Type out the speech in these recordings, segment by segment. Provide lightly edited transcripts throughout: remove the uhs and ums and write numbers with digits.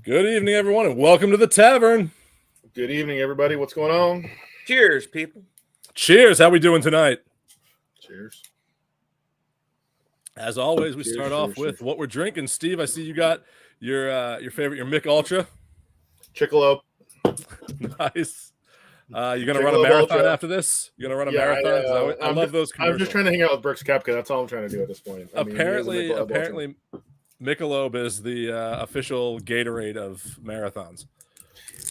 Good evening, everyone, and welcome to the tavern. Good evening, everybody. What's going on? Cheers, people. Cheers. How we doing tonight? Cheers. As always, we start off with what we're drinking. Steve, I see you got your favorite, your Mick Ultra. Chickalope. Nice. You gonna run a marathon after this? You gonna run a marathon? I love those commercials. I'm just trying to hang out with Brooks Koepka. That's all I'm trying to do at this point. Apparently, Michelob is the official Gatorade of marathons.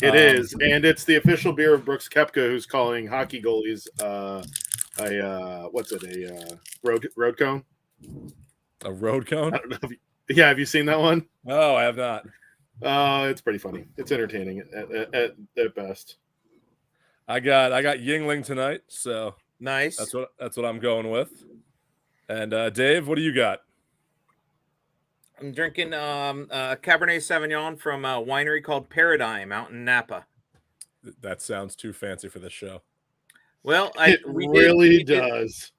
It is, and it's the official beer of Brooks Koepka, who's calling hockey goalies a road cone? A road cone? I don't know. Have you seen that one? No, I have not. It's pretty funny. It's entertaining at best. I got Yingling tonight, so nice. That's what I'm going with. And Dave, what do you got? I'm drinking Cabernet Sauvignon from a winery called Paradigm out in Napa. That sounds too fancy for this show. Well, we does.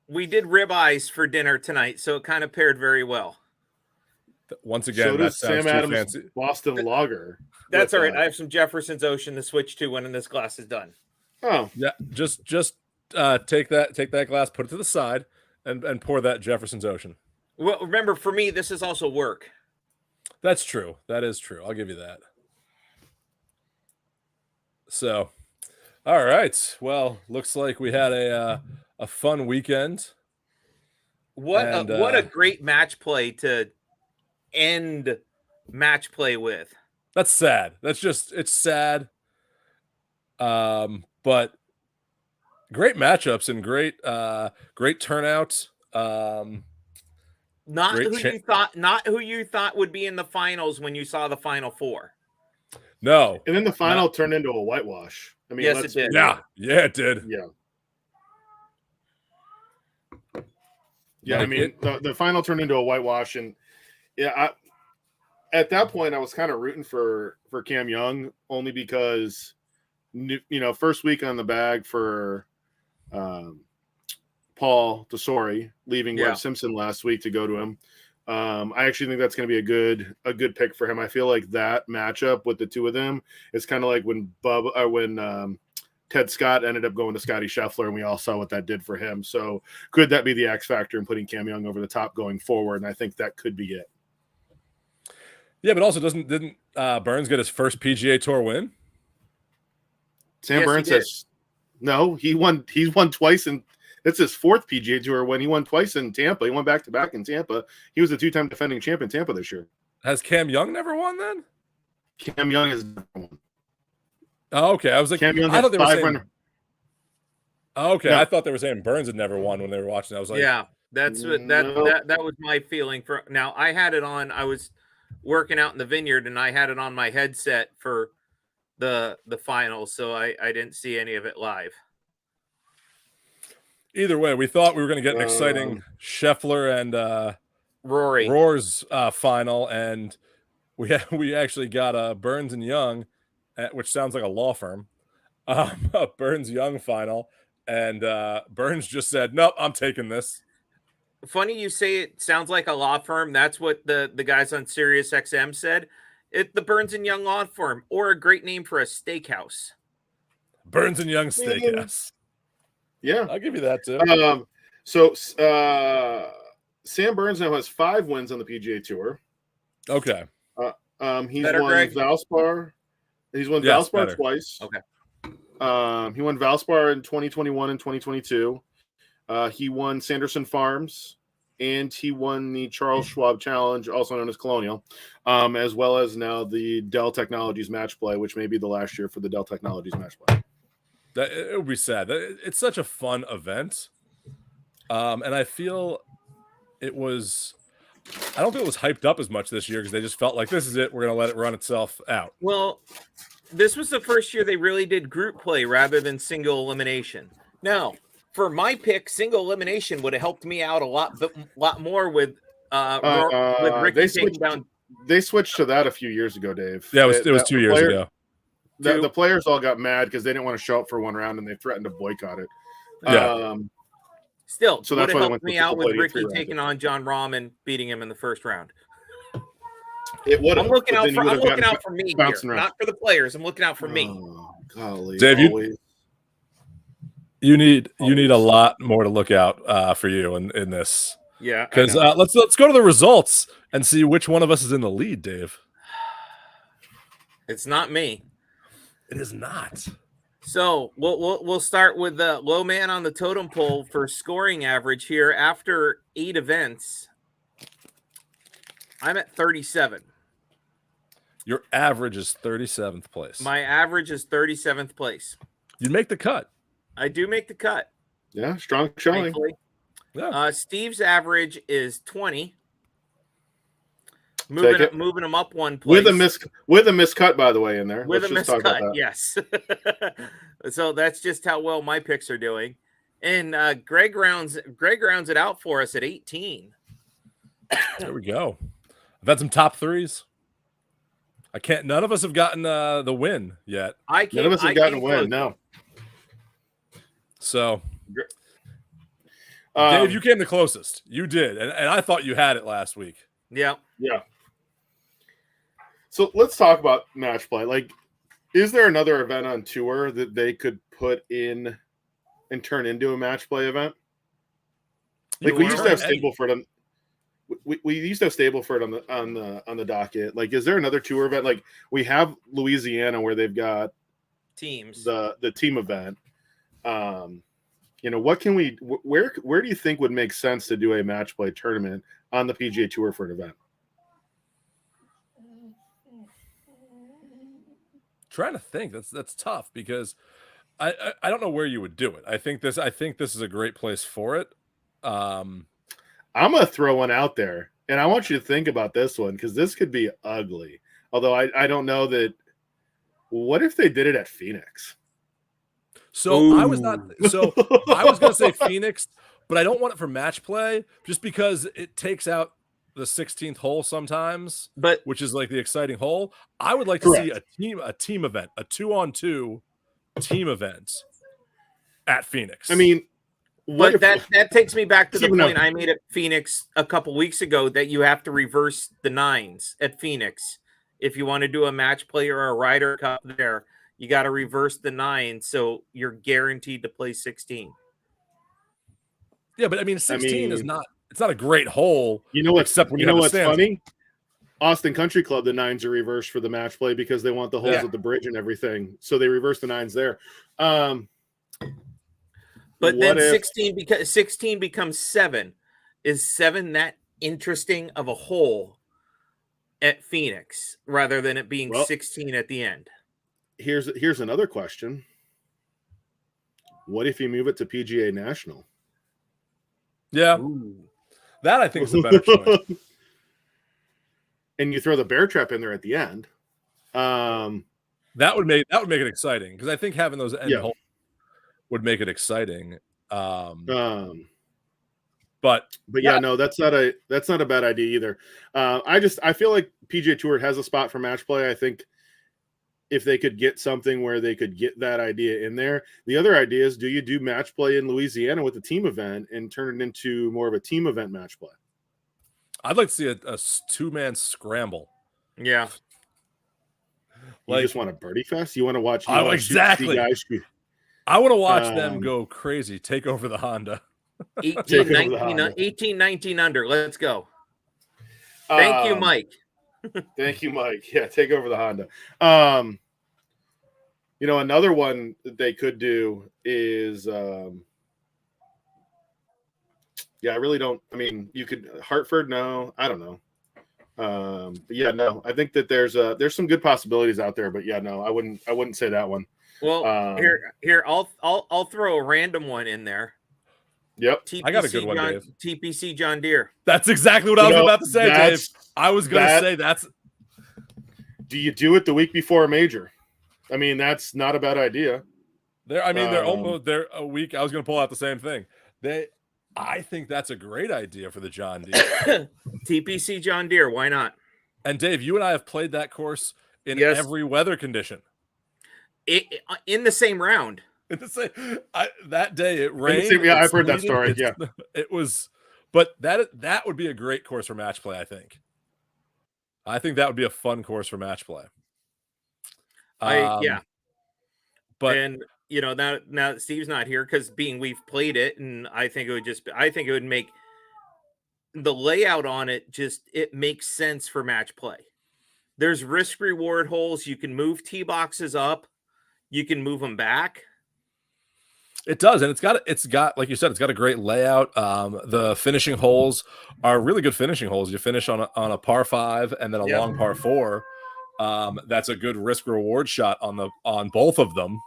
We did ribeyes for dinner tonight, so it kind of paired very well. Once again, so that sounds Sam Adams too fancy. Boston Lager. That's all right. I have some Jefferson's Ocean to switch to when this glass is done. Oh, yeah. Just take that glass, put it to the side, and pour that Jefferson's Ocean. Well, remember, for me, this is also work. That's true. That is true. I'll give you that. So, all right. Well, looks like we had a fun weekend. What a great match play to end match play with. That's sad. It's sad. But great matchups and great turnout. Not who you thought would be in the finals when you saw the Final Four. No. And then the final turned into a whitewash. I mean, yes, it did. Yeah, it did. Yeah. I mean, the final turned into a whitewash, and at that point, I was kind of rooting for Cam Young only because, first week on the bag for Paul Tesori, leaving Webb Simpson last week to go to him. I actually think that's going to be a good pick for him. I feel like that matchup with the two of them is kind of like when Ted Scott ended up going to Scotty Scheffler, and we all saw what that did for him. So could that be the X factor in putting Cam Young over the top going forward? And I think that could be it. Yeah, but also didn't Burns get his first PGA Tour win? Sam Burns says no. He's won twice, and it's his fourth PGA Tour win. He won twice in Tampa. He won back to back in Tampa. He was a 2-time defending champ in Tampa this year. Has Cam Young never won then? Cam Young has never won. Oh, okay. I was like, Cam Young I thought they were saying. runner. Oh, okay, no. I thought they were saying Burns had never won when they were watching. I was like, yeah, that's what that was my feeling for. Now I had it on. I was working out in the vineyard, and I had it on my headset for the finals, so I didn't see any of it live. Either way, we thought we were going to get an exciting Scheffler and Roar's final, and we actually got Burns and Young, which sounds like a law firm, a Burns Young final, and Burns just said, "Nope, I'm taking this." Funny you say it sounds like a law firm. That's what the guys on Sirius XM said. The Burns and Young law firm, or a great name for a steakhouse. Burns and Young Steakhouse. Yeah, I'll give you that too. So Sam Burns now has 5 wins on the PGA Tour. Okay. He's won Valspar. He's won Valspar twice. Okay. He won Valspar in 2021 and 2022. He won Sanderson Farms, and he won the Charles Schwab Challenge, also known as Colonial, as well as now the Dell Technologies Match Play, which may be the last year for the Dell Technologies Match Play. It would be sad. It's such a fun event, and I feel it was. I don't think it was hyped up as much this year because they just felt like this is it. We're going to let it run itself out. Well, this was the first year they really did group play rather than single elimination. Now, for my pick, single elimination would have helped me out a lot more with Ricky taking down. They switched to that a few years ago, Dave. Yeah, it was 2 years ago. The players all got mad because they didn't want to show up for one round, and they threatened to boycott it. Yeah. Still, so would have helped me out with Ricky taking on John Rahm and beating him in the first round. It would. I'm looking out for me here, not for the players. I'm looking out for me. Golly, Dave, you need a lot more to look out for you in this. Yeah, because let's go to the results and see which one of us is in the lead, Dave. It's not me. It is not. So we'll start with the low man on the totem pole for scoring average here. After 8 events, I'm at 37. Your average is 37th place. My average is 37th place. You make the cut. I do make the cut. Yeah, strong showing. Thankfully. Yeah. Steve's average is 20. Moving him up 1 place. With a miscut, by the way, in there. With a miscut, yes. So that's just how well my picks are doing. And Greg rounds it out for us at 18. There we go. I've had some top threes. None of us have gotten the win yet. None of us have gotten a win, no. So, Dave, you came the closest. You did, and I thought you had it last week. Yeah. Yeah. So let's talk about match play. Like, is there another event on tour that they could put in and turn into a match play event? Like we used to have Stableford we used to have Stableford on the docket. Like, is there another tour event? Like, we have Louisiana where they've got teams, the team event. What can we? Where do you think would make sense to do a match play tournament on the PGA Tour for an event? Trying to think. That's tough because I don't know where you would do it. I think this is a great place for it. I'm gonna throw one out there, and I want you to think about this one because this could be ugly. Although I don't know that. What if they did it at Phoenix? So I was gonna say Phoenix, but I don't want it for match play just because it takes out the 16th hole sometimes, which is like the exciting hole. I would like to see a team event, a 2-on-2 team event at Phoenix. I mean, that takes me back to the point I made at Phoenix a couple weeks ago that you have to reverse the 9s at Phoenix if you want to do a match play or a Ryder Cup there. You got to reverse the 9, so you're guaranteed to play 16. Yeah, but I mean, 16 is not. It's not a great hole. You know what's funny? Austin Country Club, the 9s are reversed for the match play because they want the holes at the bridge and everything. So they reverse the 9s there. But then 16 becomes 7. Is 7 that interesting of a hole at Phoenix rather than it being 16 at the end? Here's another question. What if you move it to PGA National? Yeah. Ooh. That I think is a better choice. And you throw the bear trap in there at the end. That would make it exciting because I think having those end holes would make it exciting. But yeah, no, that's not a bad idea either. I feel like PGA Tour has a spot for match play. I think if they could get something where they could get that idea in there. The other idea is, do you do match play in Louisiana with a team event and turn it into more of a team event match play? I'd like to see a 2-man scramble. Yeah. You just want a birdie fest? You want to watch exactly. I want to watch them go crazy, take over the Honda. 18, 19 under. Let's go. Thank you, Mike. Thank you, Mike. Yeah, take over the Honda. Another one that they could do is I really don't. I mean, you could Hartford. No, I don't know. But yeah, no. I think that there's some good possibilities out there. But yeah, no, I wouldn't say that one. Well, here, I'll throw a random one in there. Yep, I got a good one, Dave. TPC John Deere. That's exactly what I was about to say, Dave. I was going to say that's. Do you do it the week before a major? I mean, that's not a bad idea. They're a week. I was going to pull out the same thing. I think that's a great idea for the John Deere. TPC John Deere. Why not? And Dave, you and I have played that course in every weather condition. In the same round. That day it rained. I've heard that story. It was, but that would be a great course for match play. I think. I think that would be a fun course for match play. Yeah. But and now that Steve's not here, because we've played it, and I think it would make the layout on it it makes sense for match play. There's risk reward holes. You can move tee boxes up. You can move them back. It does, and it's got like you said, it's got a great layout. The finishing holes are really good finishing holes. You finish on a par 5 and then a long par 4. That's a good risk reward shot on both of them.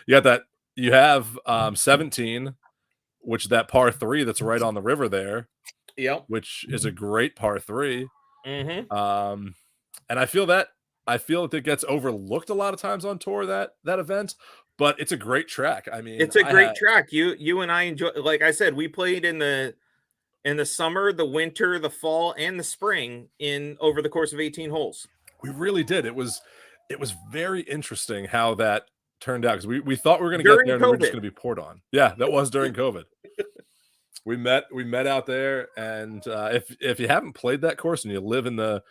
You have 17, which that par 3 that's right on the river there. Yep. Which is a great par 3. Mm-hmm. And I feel that it gets overlooked a lot of times on tour, that event, but it's a great track. I mean, it's a great track. You and I enjoy, like I said, we played in the summer, the winter, the fall, and the spring over the course of 18 holes. We really did. It was very interesting how that turned out, because we thought we were going to get there and we were just going to be poured on. Yeah, that was during COVID. We met out there, and if you haven't played that course and you live in the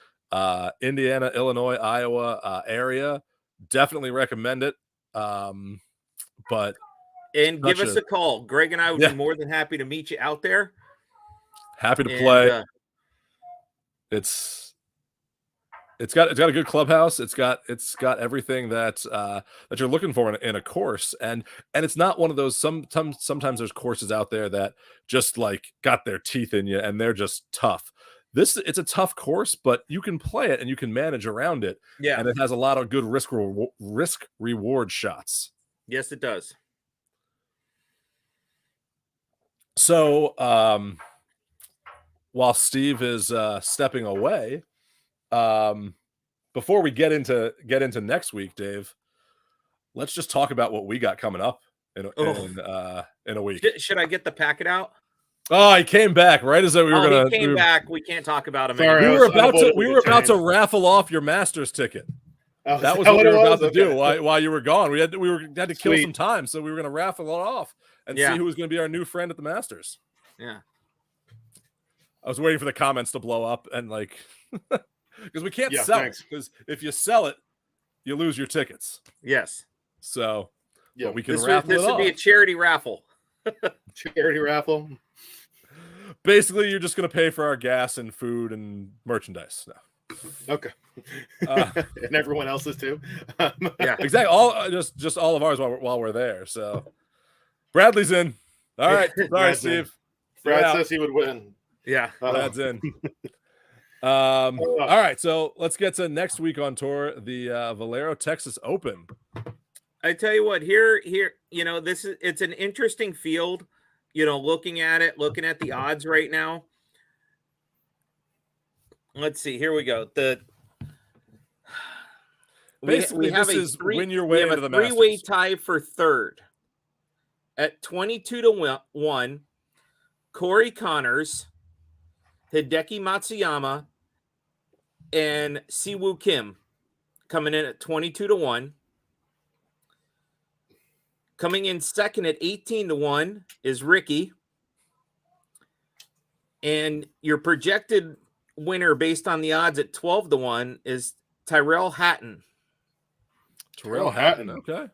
Indiana, Illinois, Iowa area, definitely recommend it. But give us a call. Greg and I would be more than happy to meet you out there. Happy to play. It's got a good clubhouse. It's got everything that you're looking for in a course, and it's not one of those. Sometimes there's courses out there that just like got their teeth in you and they're just tough. It's a tough course, but you can play it and you can manage around it. Yeah, and it has a lot of good risk reward shots. Yes, it does. So while Steve is stepping away, before we get into next week, Dave, let's just talk about what we got coming up in a week. Should I get the packet out? Oh, he came back right as we were going to. He came back. We can't talk about him. Sorry, we were about to raffle off your Masters ticket. That was what we were about to do while you were gone. We had to kill some time, so we were going to raffle it off and see who was going to be our new friend at the Masters. Yeah. I was waiting for the comments to blow up and because we can't sell it, because if you sell it, you lose your tickets. Yes. So we can raffle it off. This would be a charity raffle. Charity raffle. Basically, you're just going to pay for our gas and food and merchandise. No. Okay. And everyone else's too. Yeah, exactly. All just all of ours while we're there. So Bradley's in. All right. Sorry, Steve. Brad says he would win. Yeah. Brad's in. All right. So let's get to next week on tour, the Valero Texas Open. I tell you what, here, it's an interesting field. Looking at the odds right now. Let's see. Here we go. Basically, this is win your way into the Masters. Three-way tie for third at 22-1. Corey Connors, Hideki Matsuyama, and Siwoo Kim coming in at 22-1. Coming in second at 18-1 is Ricky. And your projected winner based on the odds at 12-1 is Tyrell Hatton. Tyrell Hatton, okay.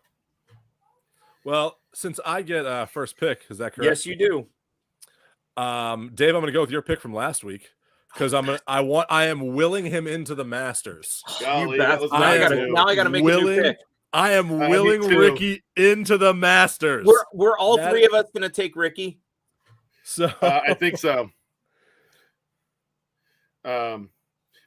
Well, since I get first pick, is that correct? Yes, you do. Dave, I'm going to go with your pick from last week because I am willing him into the Masters. Golly, now I got to make a new pick. I am willing Ricky into the Masters. We're all three of us going to take Ricky. So I think so. By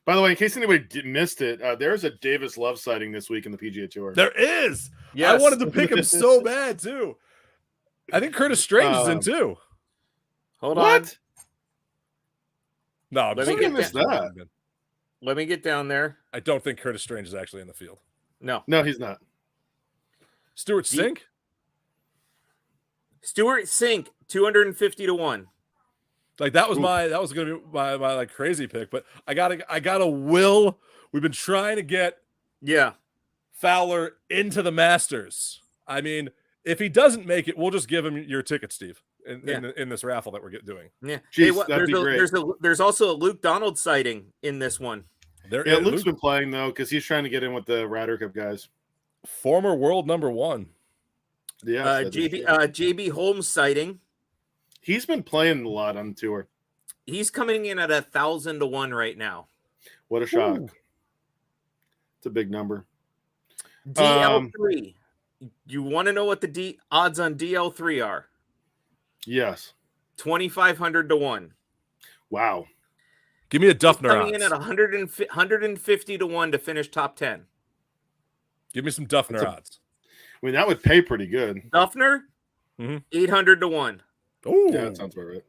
the way, in case anybody missed it, there's a Davis Love sighting this week in the PGA Tour. There is. Yes. I wanted to pick him so bad too. I think Curtis Strange is in too. Hold on. No, let me miss that. Let me get down there. I don't think Curtis Strange is actually in the field. No, he's not. Stuart Sink. Stuart Sink, 250-1. Like that was going to be my like crazy pick, but I gotta will. We've been trying to get Fowler into the Masters. I mean, if he doesn't make it, we'll just give him your ticket, Steve. in this raffle that we're doing. Yeah. Jeez, that'd be great. There's also a Luke Donald sighting in this one. Luke's been playing though because he's trying to get in with the Ryder Cup guys. Former world number 1. Yeah, JB Holmes sighting. He's been playing a lot on tour. He's coming in at 1,000 to 1 right now. What a shock! It's a big number. DL3. You want to know what the odds on DL3 are? Yes. 2,500 to 1. Wow. Give me a Duffner coming in at 150 to 1 to finish top 10. Give me some Duffner odds. I mean, that would pay pretty good. Duffner, 800 to 1. Oh, yeah, that sounds about right.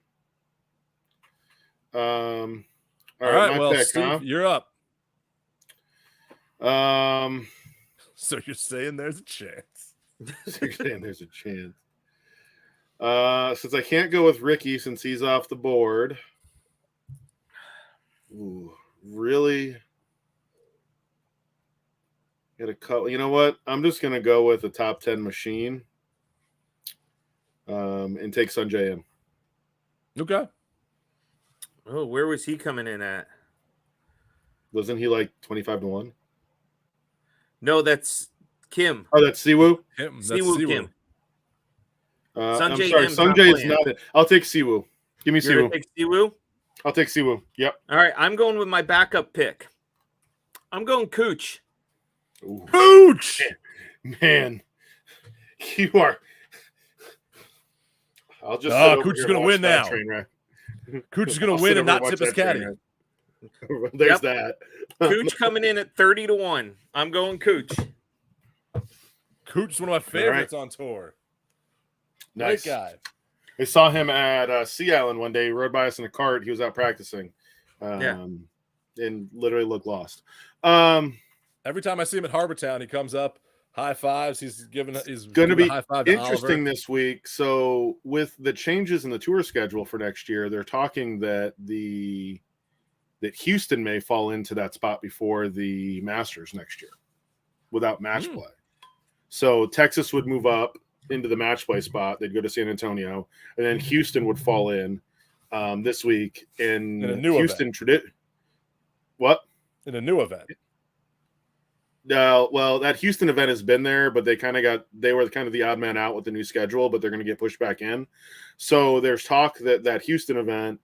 All right, well, pick, Steve, you're up. So you're saying there's a chance. Since I can't go with Ricky since he's off the board. Ooh, really? Get a cut. You know what? I'm just gonna go with a top 10 machine. And take Sanjay in. Okay. Oh, where was he coming in at? Wasn't he like 25 to 1? No, that's Kim. Oh, that's Siwoo? Siwoo Kim. I'm sorry, Sanjay is not it. I'll take Siwoo. Give me Siwoo. Take Siwoo? I'll take Siwoo. Yep. All right, I'm going with my backup pick. I'm going Cooch. Ooh. Cooch! Man. You are... I'll just Cooch is going to win now. Cooch is going to win and not tip his caddy. There's that. Cooch coming in at 30 to 1. I'm going Cooch. Cooch is one of my favorites on tour. Nice Great guy. I saw him at Sea Island one day. He rode by us in a cart. He was out practicing. And literally looked lost. Every time I see him at Harbor Town, he comes up. High fives. He's going to be high five to interesting Oliver. this week. So with the changes in the tour schedule for next year, they're talking that Houston may fall into that spot before the Masters next year without match play. So Texas would move up into the match play spot. They'd go to San Antonio, and then Houston would fall in this week in a new Houston. What? In a new event. Well, that Houston event has been there, but they were kind of the odd man out with the new schedule, but they're going to get pushed back in. So there's talk that Houston event,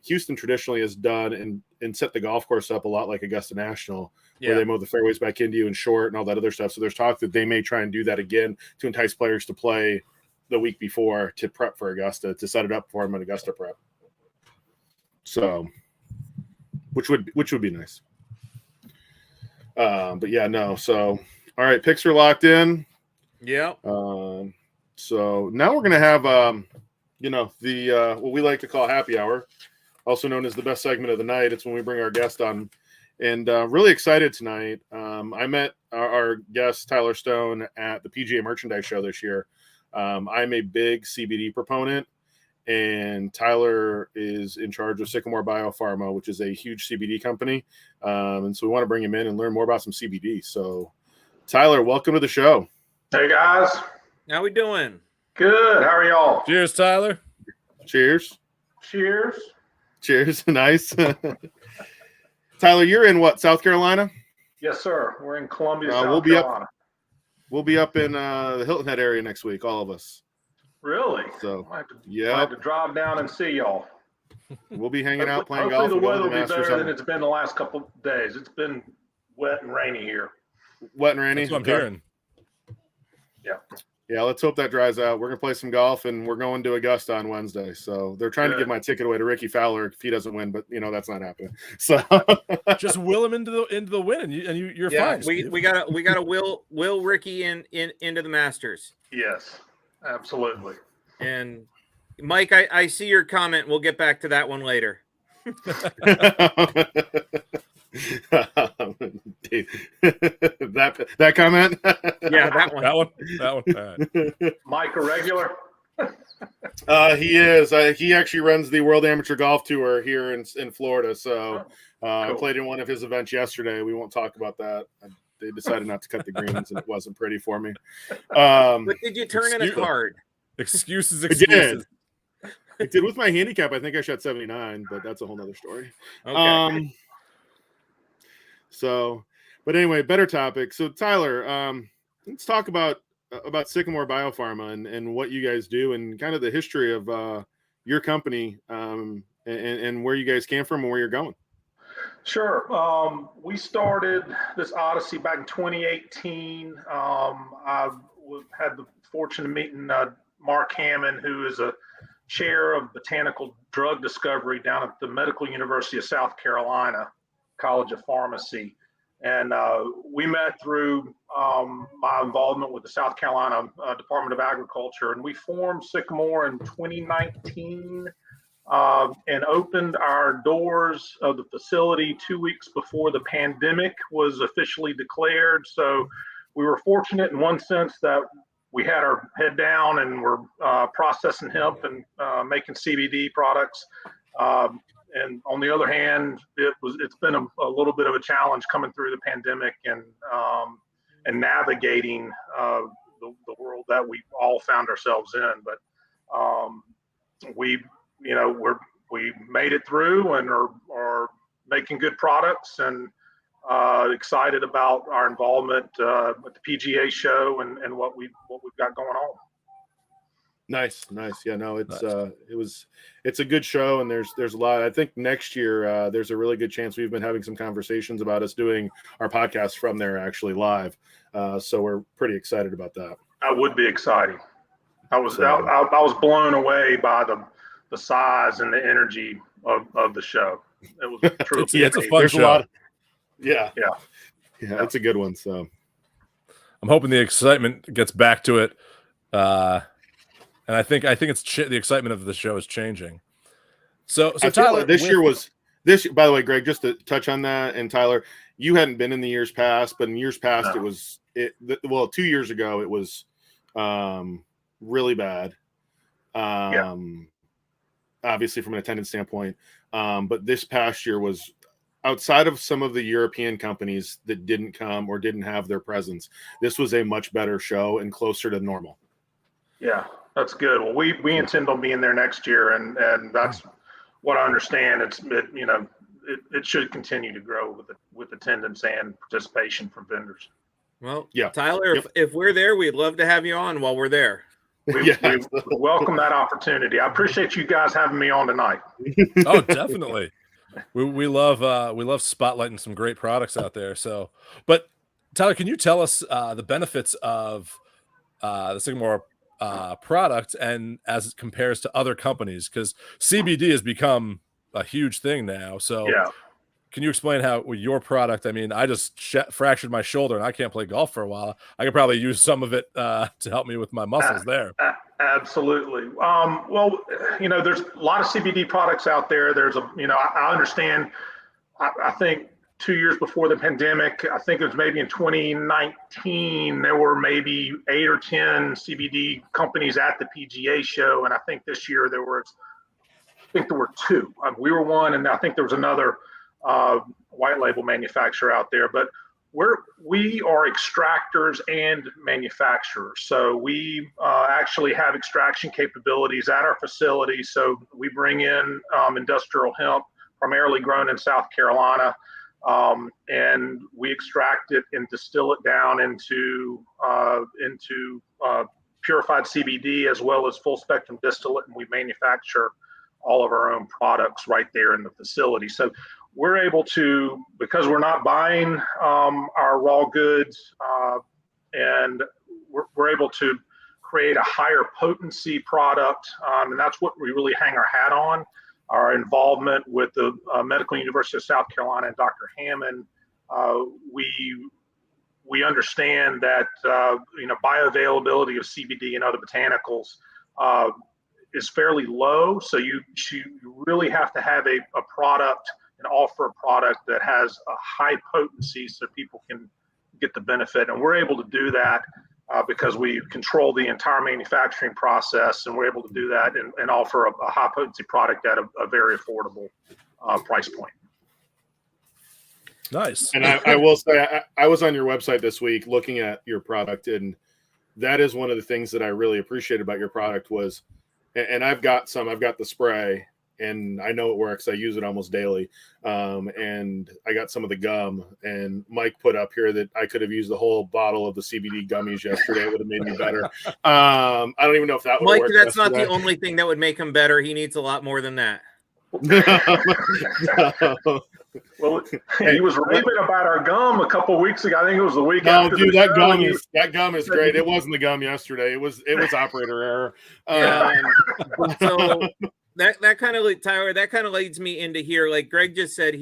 Houston traditionally has done and set the golf course up a lot like Augusta National, where they mow the fairways back into you and short and all that other stuff. So there's talk that they may try and do that again to entice players to play the week before to prep for Augusta, to set it up for them at Augusta prep. So, which would be nice. But yeah, no. So, all right, picks are locked in. Yeah. So now we're gonna have the what we like to call happy hour, also known as the best segment of the night. It's when we bring our guest on, and really excited tonight. I met our guest Tyler Stone at the PGA Merchandise Show this year. I'm a big CBD proponent, and Tyler is in charge of Sycamore Bio Pharma, which is a huge CBD company. And so we want to bring him in and learn more about some CBD. So, Tyler, welcome to the show. Hey, guys. How we doing? Good. How are y'all? Cheers, Tyler. Cheers. Cheers. Cheers. Nice. Tyler, you're in what, South Carolina? Yes, sir. We're in Columbia, South Carolina. We'll be up in the Hilton Head area next week, all of us. Really? So, I have to drive down and see y'all. We'll be hanging out, playing Hopefully golf. the weather will be better than it's been the last couple of days. It's been wet and rainy here. Wet and rainy? That's what I'm hearing. Yeah. Yeah, let's hope that dries out. We're going to play some golf, and we're going to Augusta on Wednesday. So they're trying to give my ticket away to Ricky Fowler if he doesn't win, but, that's not happening. So just will him into the win, and you're fine. We gotta will Ricky into the Masters. Yes, absolutely. And Mike, I see your comment. We'll get back to that one later. that comment? Yeah, that one. That one. All right. Mike, a regular? He is. He actually runs the World Amateur Golf Tour here in Florida. So cool. I played in one of his events yesterday. We won't talk about that. They decided not to cut the greens, and it wasn't pretty for me. But did you turn in a card? Excuses. I did with my handicap. I think I shot 79, but that's a whole nother story. Okay. But anyway, better topic. So Tyler, let's talk about Sycamore Bio Pharma and what you guys do and kind of the history of your company and where you guys came from and where you're going. Sure. We started this odyssey back in 2018. I had the fortune of meeting Mark Hammond, who is a chair of botanical drug discovery down at the Medical University of South Carolina College of Pharmacy. And we met through my involvement with the South Carolina Department of Agriculture. And we formed Sycamore in 2019 and opened our doors of the facility 2 weeks before the pandemic was officially declared. So we were fortunate in one sense that we had our head down and we're processing hemp and making CBD products. And on the other hand, it's been a little bit of a challenge coming through the pandemic and navigating the world that we all found ourselves in. But we made it through and are making good products and excited about our involvement with the PGA show and what we've got going on. Nice. Yeah, no, it's a good show, and there's a lot. I think next year there's a really good chance. We've been having some conversations about us doing our podcast from there actually live. So we're pretty excited about that. That would be exciting. I was blown away by the size and the energy of the show. It was truly it's a fun show. Yeah, it's a good one. So I'm hoping the excitement gets back to it. And I think it's the excitement of the show is changing. So Tyler, this year. By the way, Greg, just to touch on that, and Tyler, you hadn't been in the years past, but in years past, No. 2 years ago, it was really bad. Obviously from an attendance standpoint, but this past year was, outside of some of the European companies that didn't come or didn't have their presence, this was a much better show and closer to normal. Yeah, that's good. Well, we intend on being there next year, and that's what I understand. It should continue to grow with attendance and participation from vendors. Well, yeah, Tyler, if we're there, we'd love to have you on while we're there. We welcome that opportunity. I appreciate you guys having me on tonight. Oh, definitely. We love spotlighting some great products out there. So, but Tyler, can you tell us the benefits of the Sycamore product and as it compares to other companies? Because CBD has become a huge thing now. So yeah. Can you explain how with your product? I mean, I just fractured my shoulder and I can't play golf for a while. I could probably use some of it to help me with my muscles there. Absolutely. Well, there's a lot of CBD products out there. I understand. I think 2 years before the pandemic, I think it was maybe in 2019, there were maybe 8 or 10 CBD companies at the PGA show. And I think this year there were 2. We were one, and I think there was another white label manufacturer out there. But we are extractors and manufacturers. So we actually have extraction capabilities at our facility. So we bring in industrial hemp, primarily grown in South Carolina. And we extract it and distill it down into purified CBD as well as full spectrum distillate, and we manufacture all of our own products right there in the facility. So we're able to, because we're not buying our raw goods, and we're able to create a higher potency product, and that's what we really hang our hat on. Our involvement with the Medical University of South Carolina and Dr. Hammond, we understand that bioavailability of CBD and other botanicals is fairly low. So you really have to have a product and offer a product that has a high potency so people can get the benefit. And we're able to do that because we control the entire manufacturing process, and we're able to do that and offer a high potency product at a very affordable price point. Nice. And I will say, I was on your website this week looking at your product, and that is one of the things that I really appreciate about your product was, and I've got the spray, and I know it works. I use it almost daily. And I got some of the gum, and Mike put up here that I could have used the whole bottle of the CBD gummies yesterday. It would have made me better. I don't even know if that would Mike, work. that's not the only thing that would make him better. He needs a lot more than that. Well, he was raving about our gum a couple of weeks ago. I think it was the week no, after. Dude, that gum is great. It wasn't the gum yesterday. It was operator error. So that kind of, Tyler, that kind of leads me into here. Like Greg just said,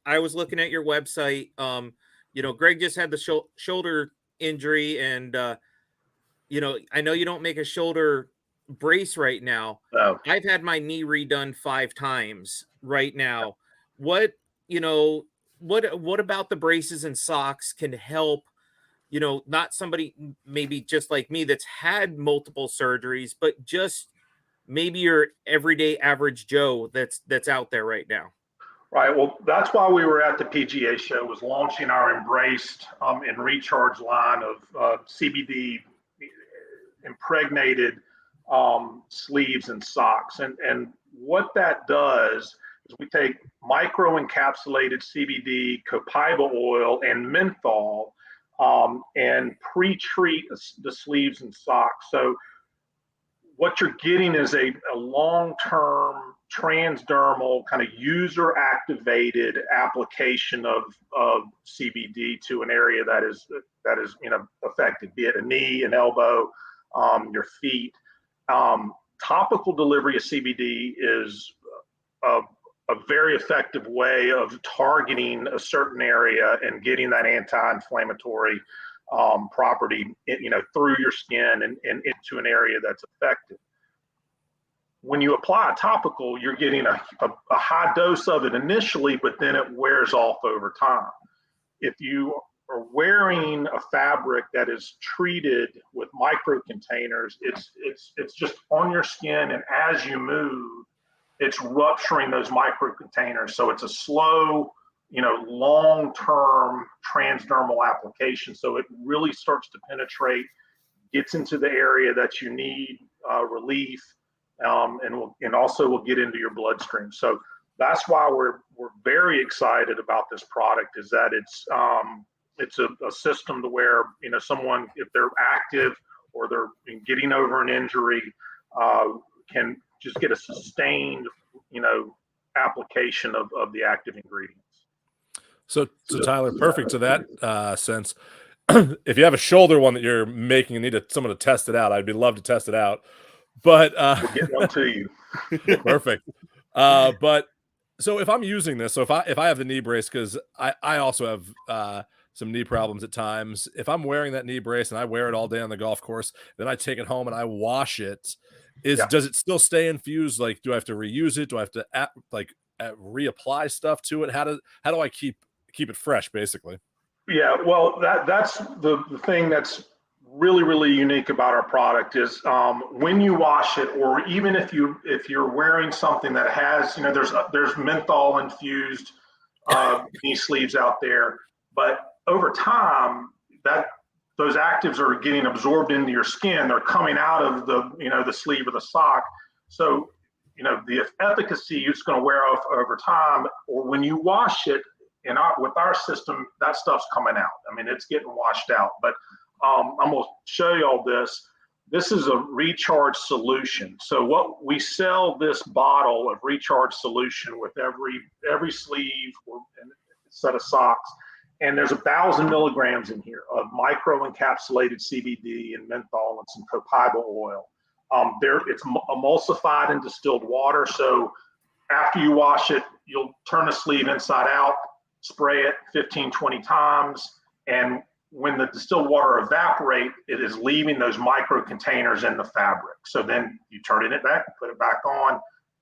I was looking at your website. Greg just had the shoulder injury, and I know you don't make a shoulder brace right now. No. I've had my knee redone 5 times right now. What about the braces and socks can help, not somebody maybe just like me that's had multiple surgeries, but just maybe your everyday average Joe that's out there right now? Right. Well, that's why we were at the PGA show, was launching our Embraced and Recharge line of CBD impregnated sleeves and socks. And what that does is we take micro encapsulated CBD, copaiba oil, and menthol and pre-treat the sleeves and socks. So what you're getting is a long-term transdermal kind of user-activated application of CBD to an area that is affected, be it a knee, an elbow, your feet. Topical delivery of CBD is a very effective way of targeting a certain area and getting that anti-inflammatory property, through your skin and into an area that's affected. When you apply a topical, you're getting a high dose of it initially, but then it wears off over time. If you are wearing a fabric that is treated with micro containers, it's just on your skin, and as you move, it's rupturing those micro containers. So it's a slow, long-term transdermal application. So it really starts to penetrate, gets into the area that you need relief, and also will get into your bloodstream. So that's why we're very excited about this product, is that it's a system to where, someone, if they're active or they're getting over an injury, can just get a sustained, application of the active ingredients. So Tyler, perfect to that sense. If you have a shoulder one that you're making and need someone to test it out, I'd be love to test it out. But we'll get one to you. Perfect. But so if I'm using this, so if I have the knee brace, because I also have some knee problems at times. If I'm wearing that knee brace and I wear it all day on the golf course, then I take it home and I wash it. Does it still stay infused? Like, do I have to reuse it? Do I have to reapply stuff to it? How do I keep it fresh, basically? Yeah, well, that's the thing that's really, really unique about our product is when you wash it, or even if you're wearing something that has, there's menthol infused knee sleeves out there, but over time those actives are getting absorbed into your skin. They're coming out of the sleeve of the sock. So, the efficacy is going to wear off over time, or when you wash it with our system, that stuff's coming out. I mean, it's getting washed out, but I'm going to show you all this. This is a recharge solution. So what we sell this bottle of recharge solution with every sleeve or set of socks, and there's 1,000 milligrams in here of micro encapsulated CBD and menthol and some copaiba oil. It's emulsified in distilled water. So after you wash it, you'll turn the sleeve inside out, spray it 15, 20 times, and when the distilled water evaporates, it is leaving those micro containers in the fabric. So then you turn it back, put it back on.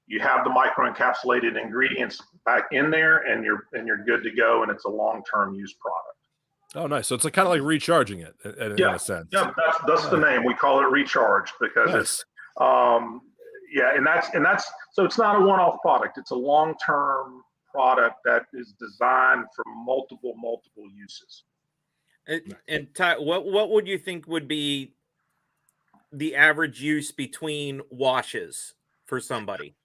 You have the micro encapsulated ingredients back in there, and you're good to go. And it's a long-term use product. Oh, nice. So it's kind of like recharging it in a sense. Yeah, that's the name. We call it recharge because it's and that's so it's not a one-off product. It's a long-term product that is designed for multiple uses. And Ty, what would you think would be the average use between washes for somebody?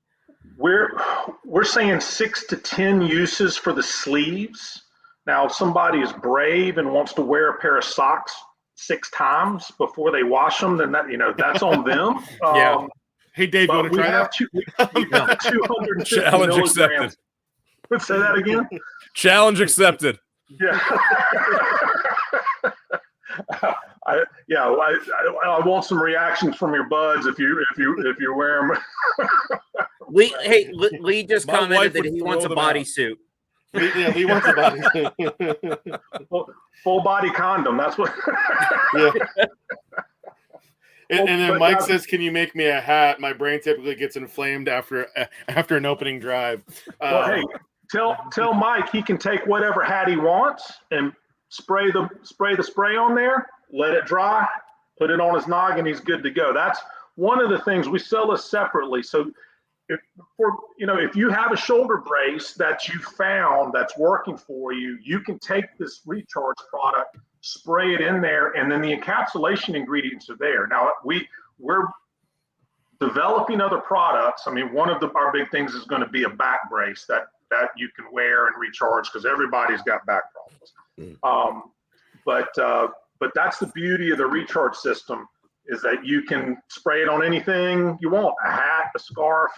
We're saying 6 to 10 uses for the sleeves. Now, if somebody is brave and wants to wear a pair of socks 6 times before they wash them, then that's on them. Yeah. Hey, Dave, you want to try that? We have 250 Challenge milligrams. accepted. Let's say that again. Challenge accepted. Yeah. I want some reactions from your buds if you wear them. Lee just My commented wife that would he wants a throw them out. bodysuit. Lee wants a bodysuit. Full body condom. That's what. Yeah. And then Mike says, "Can you make me a hat?" My brain typically gets inflamed after an opening drive. Well, hey, tell Mike he can take whatever hat he wants and spray the spray on there, let it dry, put it on his noggin, he's good to go. That's one of the things we sell this separately. So if you have a shoulder brace that you found that's working for you, you can take this recharge product, spray it in there, and then the encapsulation ingredients are there. Now we're developing other products. I mean, one of our big things is going to be a back brace that you can wear and recharge because everybody's got back problems. But that's the beauty of the recharge system, is that you can spray it on anything you want: a hat, a scarf,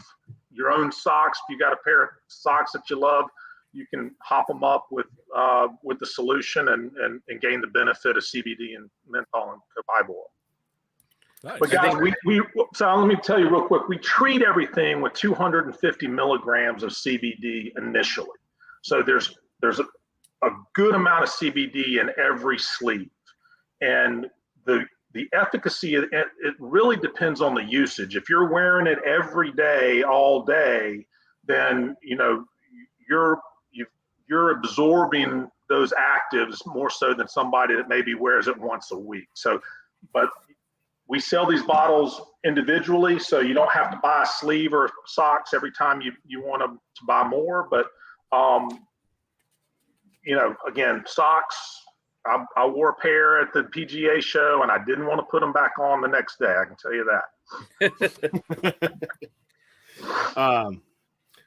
your own socks. If you got a pair of socks that you love, you can hop them up with the solution and gain the benefit of CBD and menthol and copaiba oil. Nice. But guys, so let me tell you real quick, we treat everything with 250 milligrams of CBD initially. So there's a good amount of CBD in every sleeve. And the efficacy, it really depends on the usage. If you're wearing it every day, all day, then you're absorbing those actives more so than somebody that maybe wears it once a week. So, but we sell these bottles individually, so you don't have to buy a sleeve or socks every time you want to buy more. But again, socks. I wore a pair at the PGA show, and I didn't want to put them back on the next day. I can tell you that.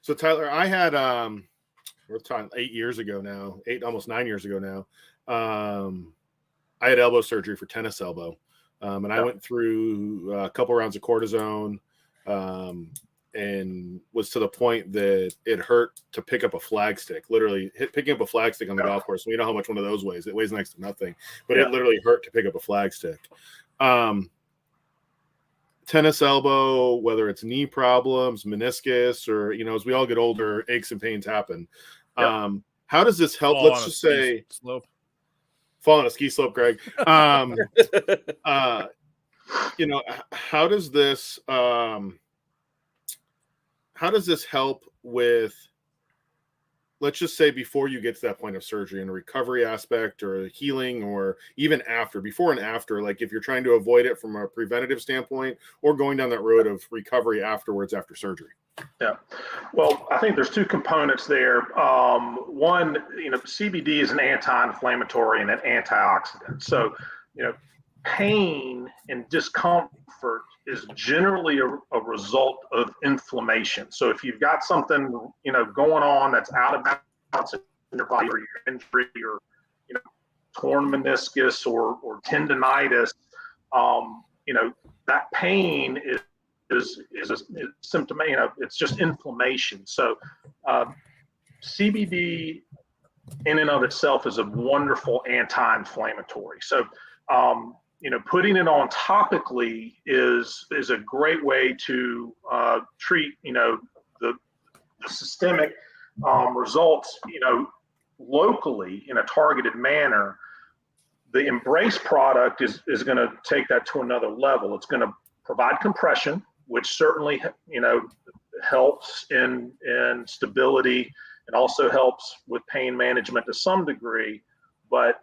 So Tyler, I had we're talking 8 years ago now, almost 9 years ago now. I had elbow surgery for tennis elbow, and I went through a couple rounds of cortisone, and was to the point that it hurt to pick up a flag stick. Literally, picking up a flag stick on the golf course. We know how much one of those weighs. It weighs next to nothing, but it literally hurt to pick up a flag stick. Tennis elbow, whether it's knee problems, meniscus, or as we all get older, aches and pains happen. How does this help? Let's just say fall on a ski slope, Greg. How does this help with, let's just say, before you get to that point of surgery, in a recovery aspect or healing, or even after, before and after, like if you're trying to avoid it from a preventative standpoint or going down that road of recovery afterwards after surgery? Yeah. Well, I think there's two components there. One, CBD is an anti-inflammatory and an antioxidant. So, pain and discomfort is generally a result of inflammation. So if you've got something, going on that's out of balance in your body, or your injury, or, torn meniscus or tendonitis, that pain is a symptom, it's just inflammation. So CBD in and of itself is a wonderful anti-inflammatory. So, putting it on topically is a great way to treat, the systemic results, locally in a targeted manner. The Embrace product is going to take that to another level. It's going to provide compression, which certainly, helps in stability, and also helps with pain management to some degree. But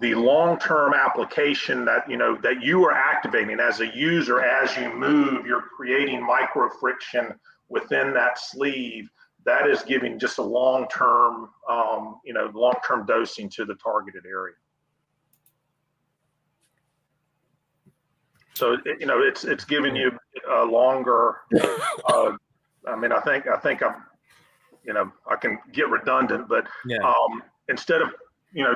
the long-term application that you are activating as a user, as you move, you're creating micro friction within that sleeve. That is giving just a long-term, dosing to the targeted area. So it's giving you a longer. I mean, I think I'm, I can get redundant, but instead of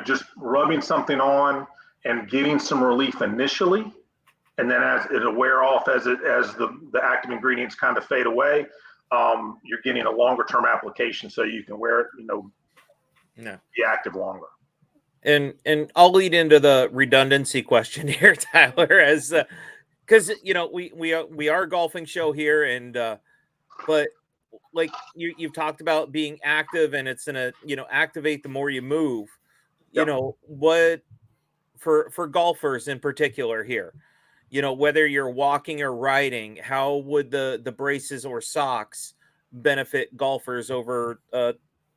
just rubbing something on and getting some relief initially, and then as it'll wear off as the active ingredients kind of fade away, you're getting a longer term application, so you can wear it, be active longer. And I'll lead into the redundancy question here, Tyler, as because we are a golfing show here, and but like you've talked about being active, and it's gonna activate the more you move. Yep. What for golfers in particular here, whether you're walking or riding, how would the braces or socks benefit golfers over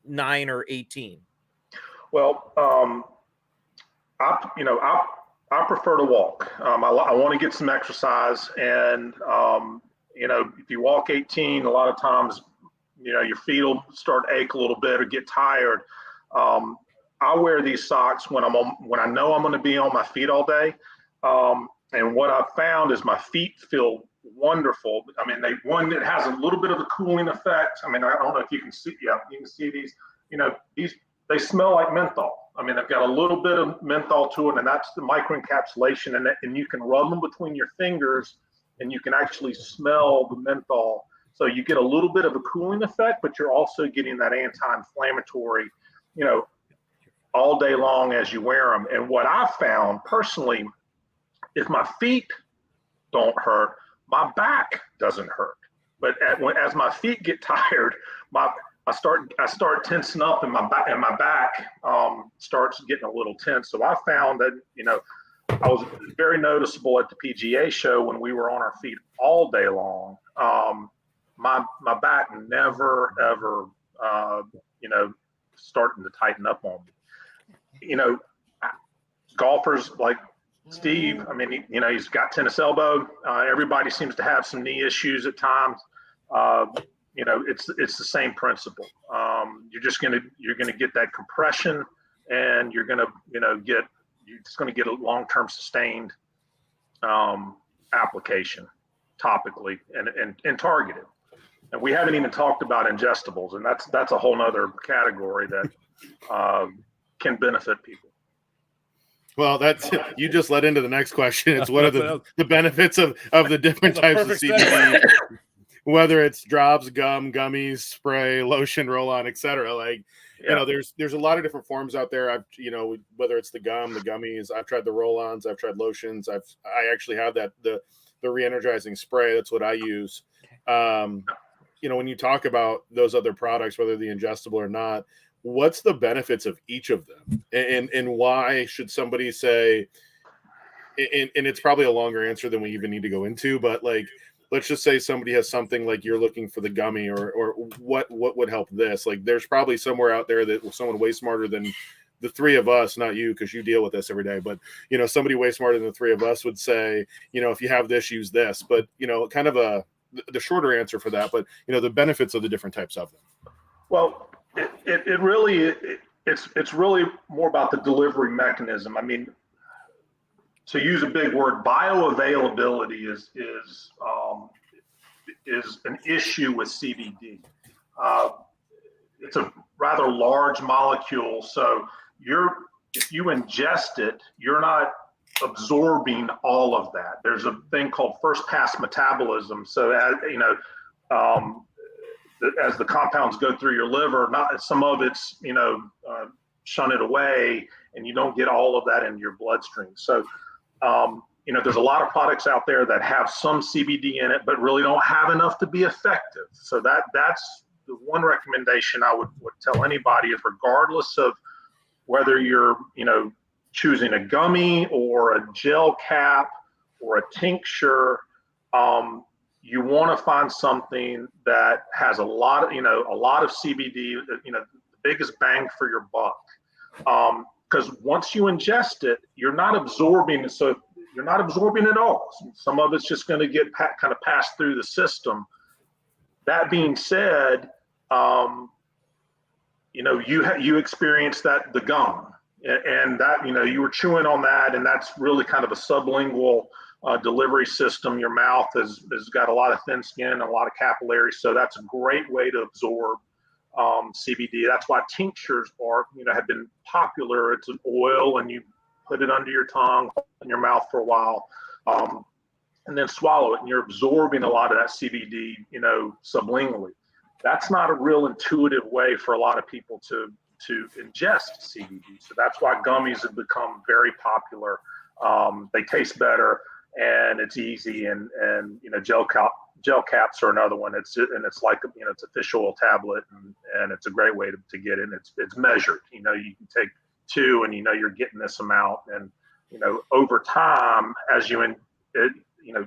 9 or 18? Well, I prefer to walk. I want to get some exercise, and if you walk 18, a lot of times, your feet will start to ache a little bit or get tired. I wear these socks when I know I'm going to be on my feet all day. And what I've found is my feet feel wonderful. I mean, it has a little bit of a cooling effect. I mean, I don't know if you can see, you can see these, they smell like menthol. I mean, they've got a little bit of menthol to it, and that's the microencapsulation, and you can rub them between your fingers, and you can actually smell the menthol. So you get a little bit of a cooling effect, but you're also getting that anti-inflammatory, all day long as you wear them. And what I found personally, if my feet don't hurt, my back doesn't hurt. But as my feet get tired, I start tensing up, and my back starts getting a little tense. So I found that I was very noticeable at the PGA show when we were on our feet all day long. My back never ever starting to tighten up on me. Golfers like Steve, I mean, he's got tennis elbow. Everybody seems to have some knee issues at times. It's the same principle. You're gonna get that compression, and you're gonna get a long-term sustained application topically and targeted. And we haven't even talked about ingestibles, and that's a whole nother category that can benefit people. Well, you just led into the next question. It's what are the benefits of the different types of CBD, whether it's drops, gum, gummies, spray, lotion, roll-on, etc. There's a lot of different forms out there. Whether it's the gum, the gummies, I've tried the roll-ons, I've tried lotions. I actually have the re-energizing spray. That's what I use. When you talk about those other products, whether the ingestible or not, what's the benefits of each of them, and why should somebody say? And it's probably a longer answer than we even need to go into, but let's just say somebody has something like you're looking for the gummy, or what would help this. There's probably somewhere out there that someone way smarter than the three of us, not you, because you deal with this every day, but somebody way smarter than the three of us would say, if you have this, use this. But kind of the shorter answer for that, but the benefits of the different types of them. Well, it really it's really more about the delivery mechanism. I mean, to use a big word, bioavailability is an issue with CBD. It's a rather large molecule, so if you ingest it, you're not absorbing all of that. There's a thing called first pass metabolism. So as the compounds go through your liver, some of it's shun it away, and you don't get all of that in your bloodstream. So there's a lot of products out there that have some CBD in it, but really don't have enough to be effective. So that's the one recommendation I would tell anybody is, regardless of whether you're choosing a gummy or a gel cap or a tincture, you want to find something that has a lot of CBD, the biggest bang for your buck. Because once you ingest it, you're not absorbing. So you're not absorbing it all. Some of it's just going to get kind of passed through the system. That being said, you experienced the gum, and that you were chewing on that, and that's really kind of a sublingual delivery system. Your mouth has got a lot of thin skin and a lot of capillaries, so that's a great way to absorb CBD. That's why tinctures have been popular. It's an oil, and you put it under your tongue in your mouth for a while, and then swallow it, and you're absorbing a lot of that CBD, sublingually. That's not a real intuitive way for a lot of people to ingest CBD. So that's why gummies have become very popular. They taste better, and it's easy, and gel caps are another one. It's like it's a fish oil tablet, and it's a great way to get it. It's measured. You can take 2, and you're getting this amount, and over time, as you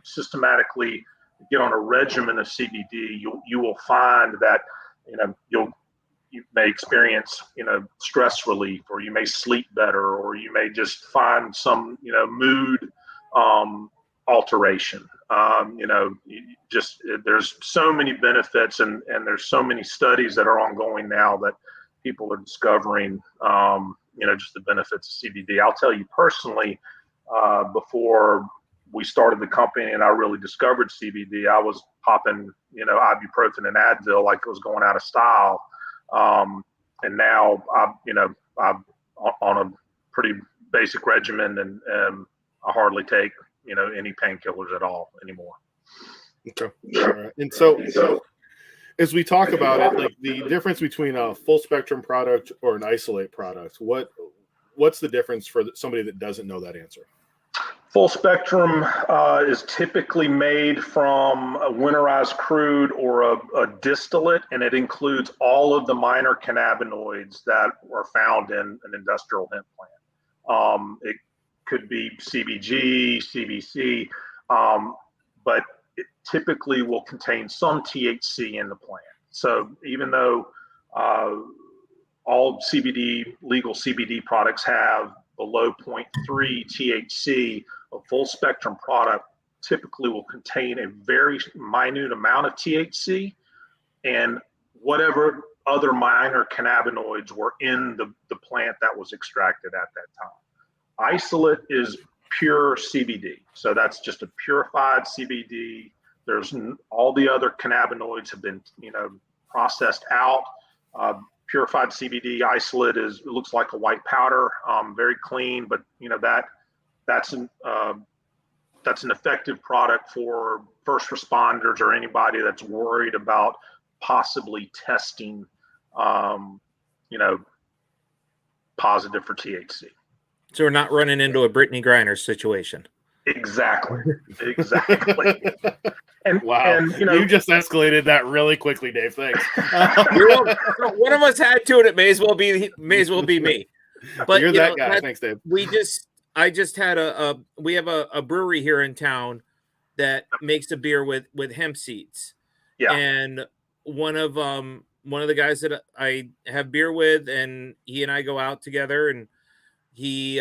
systematically get on a regimen of CBD, you will find that you may experience stress relief, or you may sleep better, or you may just find some mood alteration. There's so many benefits, and there's so many studies that are ongoing now that people are discovering just the benefits of CBD. I'll tell you personally, before we started the company and I really discovered CBD, I was popping ibuprofen and Advil like it was going out of style. And now I'm on a pretty basic regimen, and I hardly take, any painkillers at all anymore. Okay. All right. And so as we talk about it, like the difference between a full spectrum product or an isolate product, what's the difference for somebody that doesn't know that answer? Full spectrum is typically made from a winterized crude or a distillate, and it includes all of the minor cannabinoids that are found in an industrial hemp plant. It could be CBG, CBC, but it typically will contain some THC in the plant. So even though all legal CBD products have below 0.3 THC, a full spectrum product typically will contain a very minute amount of THC and whatever other minor cannabinoids were in the plant that was extracted at that time. Isolate is pure CBD. So that's just a purified CBD. There's all the other cannabinoids have been, processed out. Purified CBD isolate it looks like a white powder, very clean, but that's an effective product for first responders or anybody that's worried about possibly testing, positive for THC. So we're not running into a Brittany Griner situation. Exactly. And wow, and, you just escalated that really quickly, Dave. Thanks. One of us had to, and it may as well be me. But you're that guy. Thanks, Dave. I just had we have a brewery here in town that makes a beer with hemp seeds. Yeah. And one of the guys that I have beer with, and he and I go out together, and he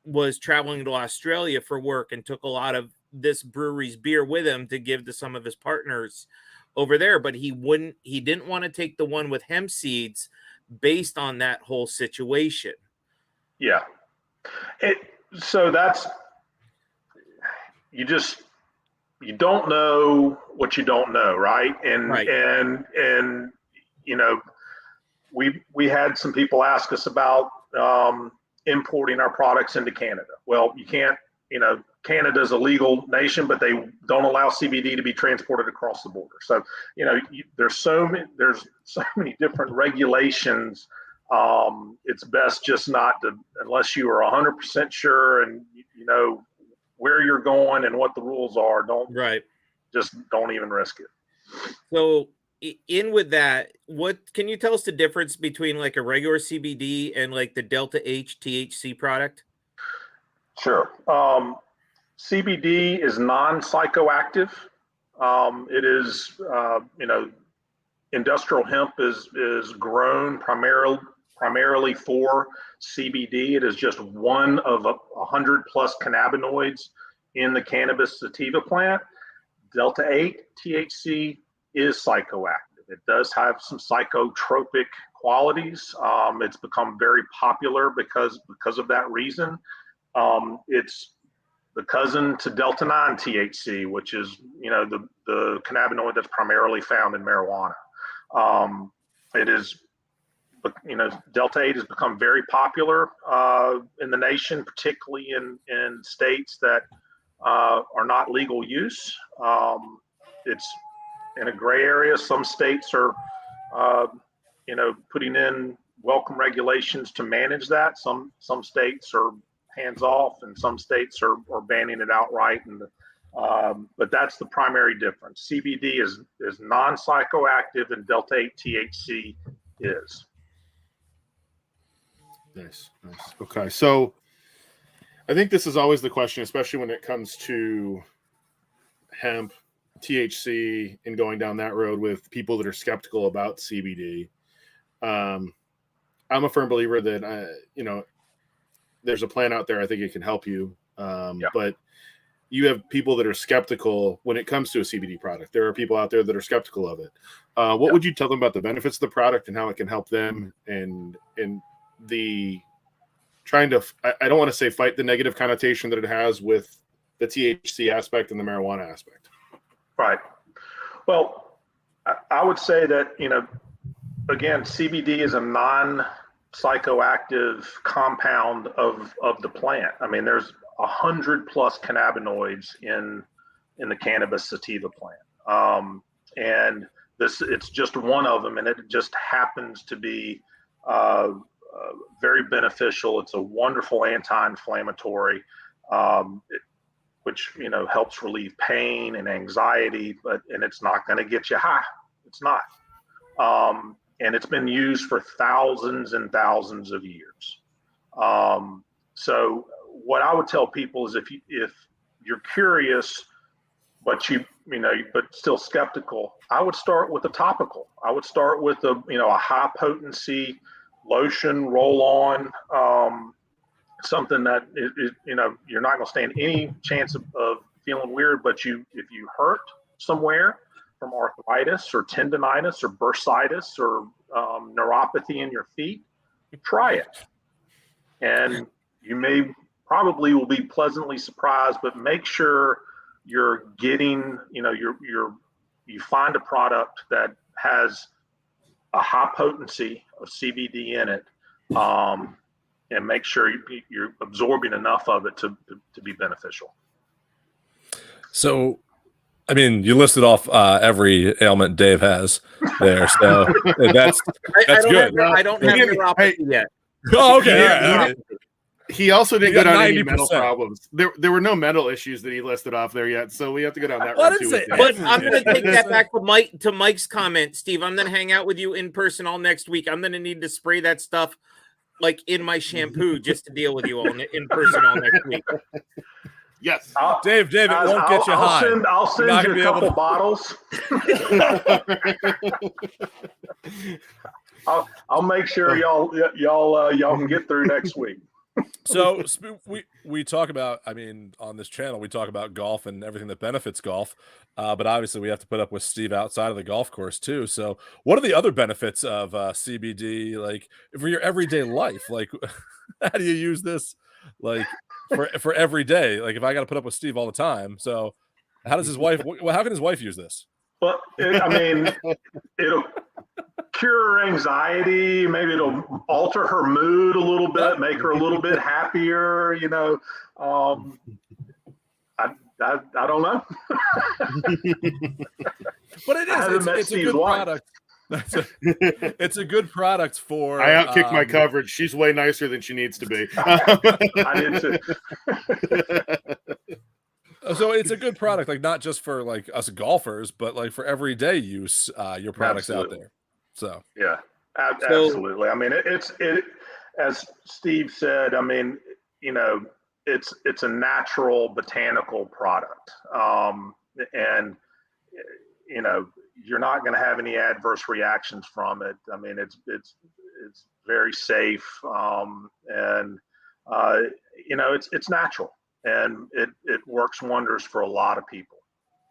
was traveling to Australia for work and took a lot of this brewery's beer with him to give to some of his partners over there, but he didn't want to take the one with hemp seeds based on that whole situation. Yeah. So that's, you don't know what you don't know. Right. And, right. and, we had some people ask us about, importing our products into Canada. Well, you can't, Canada's a legal nation, but they don't allow CBD to be transported across the border. So, there's so many different regulations. It's best just not to, unless you are 100% sure and where you're going and what the rules are, don't even risk it. So in with that, what can you tell us the difference between like a regular CBD and like the Delta H THC product? Sure. CBD is non-psychoactive. It is, industrial hemp is grown primarily for CBD. It is just one of 100 plus cannabinoids in the cannabis sativa plant. Delta 8 THC is psychoactive. It does have some psychotropic qualities. It's become very popular because of that reason. It's the cousin to Delta 9 THC, which is, the cannabinoid that's primarily found in marijuana. It is, Delta 8 has become very popular in the nation, particularly in states that are not legal use. It's in a gray area. Some states are, putting in welcome regulations to manage that. Some states are hands off, and some states are banning it outright. And but that's the primary difference. CBD is non-psychoactive, and Delta 8 THC is. Nice. Okay, so I think this is always the question, especially when it comes to hemp, THC, and going down that road with people that are skeptical about CBD. I'm a firm believer that there's a plan out there. I think it can help you, but you have people that are skeptical when it comes to a CBD product. There are people out there that are skeptical of it. What would you tell them about the benefits of the product and how it can help them, and the trying to, I don't want to say fight the negative connotation that it has with the THC aspect and the marijuana aspect? Right. Well, I would say that, again, CBD is a non-psychoactive compound of the plant. I mean, there's 100+ cannabinoids in the cannabis sativa plant. And it's just one of them, and it just happens to be very beneficial. It's a wonderful anti-inflammatory, which helps relieve pain and anxiety, and it's not going to get you high. It's not. And it's been used for thousands and thousands of years. So what I would tell people is if you're curious, but but still skeptical, I would start with a topical. I would start with a high potency lotion, roll on, something that you're not going to stand any chance of feeling weird, but if you hurt somewhere from arthritis or tendonitis or bursitis or neuropathy in your feet, you try it, and you probably will be pleasantly surprised. But make sure you're getting, you find a product that has a high potency of CBD in it, and make sure you're absorbing enough of it to be beneficial. So, I mean, you listed off every ailment Dave has there, so that's good. I don't have neuropathy yet. Oh, okay. He also didn't go down any mental problems. There were no mental issues that he listed off there yet, so we have to go down that road too. But I'm going to take that back to Mike's comment, Steve. I'm going to hang out with you in person all next week. I'm going to need to spray that stuff like in my shampoo just to deal with you all in person all next week. Yes, Dave, it won't get you high. I'll send you a couple bottles. I'll make sure y'all can get through next week. So we talk about, I mean, on this channel, we talk about golf and everything that benefits golf, but obviously we have to put up with Steve outside of the golf course too. So what are the other benefits of CBD, like for your everyday life? Like, how do you use this, like for every day? Like if I got to put up with Steve all the time, so how does his wife? How can his wife use this? Well, it'll cure anxiety. Maybe it'll alter her mood a little bit, make her a little bit happier. I don't know. But it is. It's a good product. It's a good product for. I outkicked my coverage. She's way nicer than she needs to be. I did too. So it's a good product, like not just for like us golfers, but like for everyday use. Your products out there. So yeah, absolutely. I mean, it as Steve said. I mean, it's a natural botanical product, and you're not going to have any adverse reactions from it. I mean, it's very safe, and it's natural, and it works wonders for a lot of people.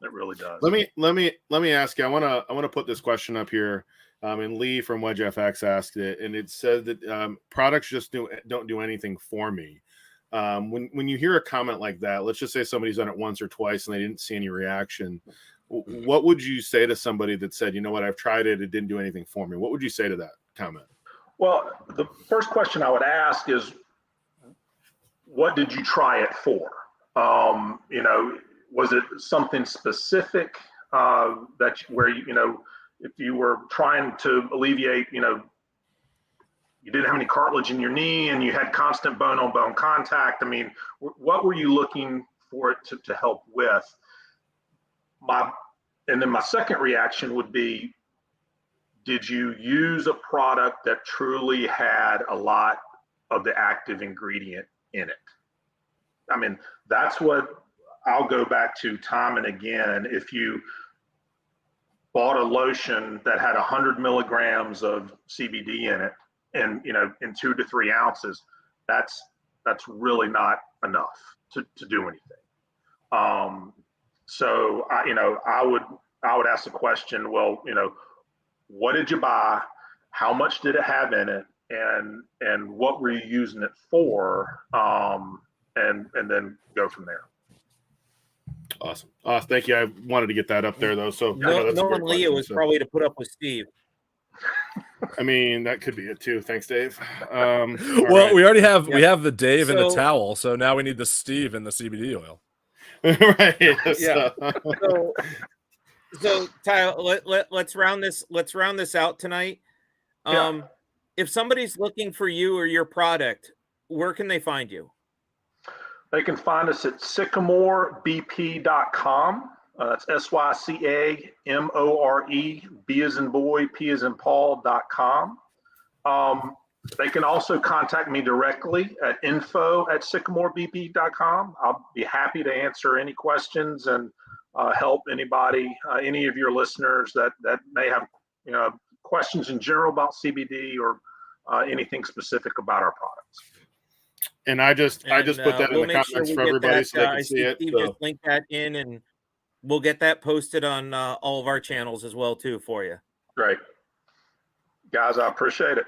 It really does. Let me ask you. I want to put this question up here. And Lee from WedgeFX asked it, and it said that products just don't do anything for me. When you hear a comment like that, let's just say somebody's done it once or twice and they didn't see any reaction. What would you say to somebody that said, you know what, I've tried it, it didn't do anything for me? What would you say to that comment? Well, the first question I would ask is, what did you try it for? Was it something specific where if you were trying to alleviate, you didn't have any cartilage in your knee and you had constant bone-on-bone contact? I mean, what were you looking for it to help with? And then my second reaction would be, did you use a product that truly had a lot of the active ingredient in it? I mean, that's what I'll go back to time and again. If you bought a lotion that had 100 milligrams of CBD in it, and in 2 to 3 ounces, that's really not enough to do anything. So I would ask the question, well, what did you buy? How much did it have in it? And what were you using it for? And then go from there. Awesome. Thank you. I wanted to get that up there though. So normally it was probably to put up with Steve. I mean, that could be it too. Thanks, Dave. Well, right. We already have we have the Dave and the towel, so now we need the Steve and the CBD oil. Right. Yeah. So Tyler, let's round this out tonight. If somebody's looking for you or your product, where can they find you? They can find us at sycamorebp.com. That's SYCAMORE, B as in boy, P as in Paul.com. They can also contact me directly at info@sycamorebp.com. I'll be happy to answer any questions and help anybody, any of your listeners that may have questions in general about CBD or anything specific about our products. And I just put that in the comments for everybody so they can see it. Steve just link that in, and we'll get that posted on all of our channels as well too for you. Great, guys, I appreciate it.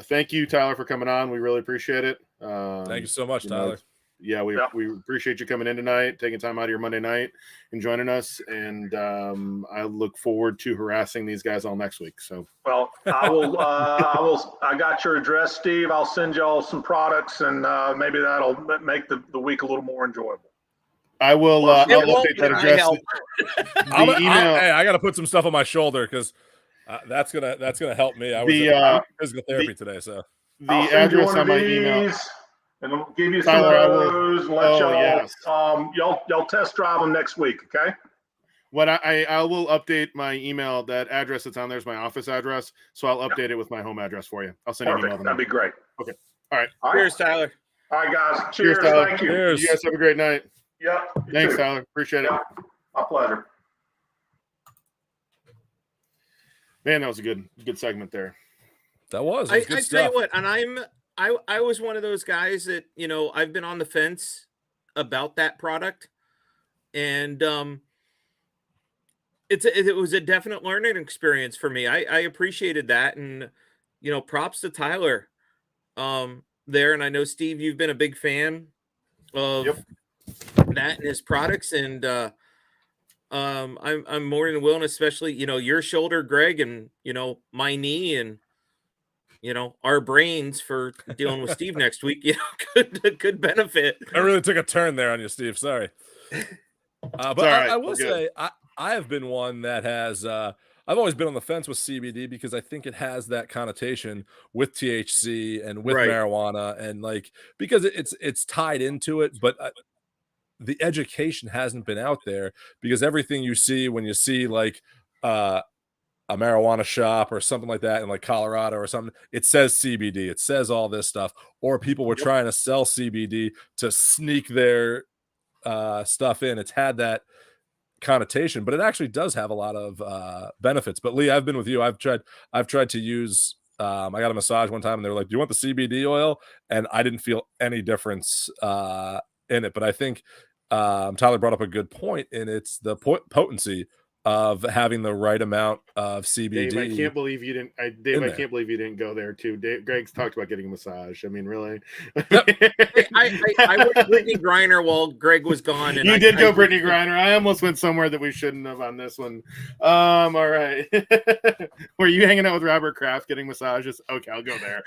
Thank you, Tyler, for coming on. We really appreciate it. Thank you so much, Tyler. We appreciate you coming in tonight, taking time out of your Monday night and joining us. And I look forward to harassing these guys all next week. So, well, I got your address, Steve. I'll send y'all some products, and maybe that'll make the week a little more enjoyable. I will. I'll update that address. Hey, I got to put some stuff on my shoulder because that's gonna help me. I was in physical therapy today, so the address on my email. And we'll give you some of those and let y'all test drive them next week, okay? What I will update my email. That address that's on there is my office address, so I'll update it with my home address for you. I'll send you an email. That'd be great. Okay. All right. Cheers, Tyler. All right, guys. Cheers. Tyler. Thank you. Cheers. You guys have a great night. Yep. Thanks, Tyler. Appreciate it. My pleasure. Man, that was a good segment there. That was. I tell you what, and I was one of those guys that, I've been on the fence about that product, and it was a definite learning experience for me. I appreciated that, and props to Tyler there. And I know, Steve, you've been a big fan of that and his products, and I'm more than willing, especially your shoulder, Greg, and my knee, and our brains for dealing with Steve next week, could benefit. I really took a turn there on you, Steve. Sorry. But right. I will say I have been one that has I've always been on the fence with CBD because I think it has that connotation with THC and with marijuana, and because it's tied into it, but the education hasn't been out there, because everything you see when you see a marijuana shop or something like that in Colorado or something, it says CBD, it says all this stuff, or people were trying to sell CBD to sneak their stuff in. It's had that connotation, but it actually does have a lot of benefits. But Lee, I've been with you. I've tried to use I got a massage one time and they were like, do you want the CBD oil? And I didn't feel any difference in it. But I think Tyler brought up a good point, and it's the potency of having the right amount of CBD. Dave, I can't believe you didn't. I can't believe you didn't go there too. Greg's talked about getting a massage. I mean, really? Yep. I went Brittany Griner while Greg was gone. And you did go Brittany Griner. I almost went somewhere that we shouldn't have on this one. All right. Were you hanging out with Robert Kraft getting massages? Okay, I'll go there.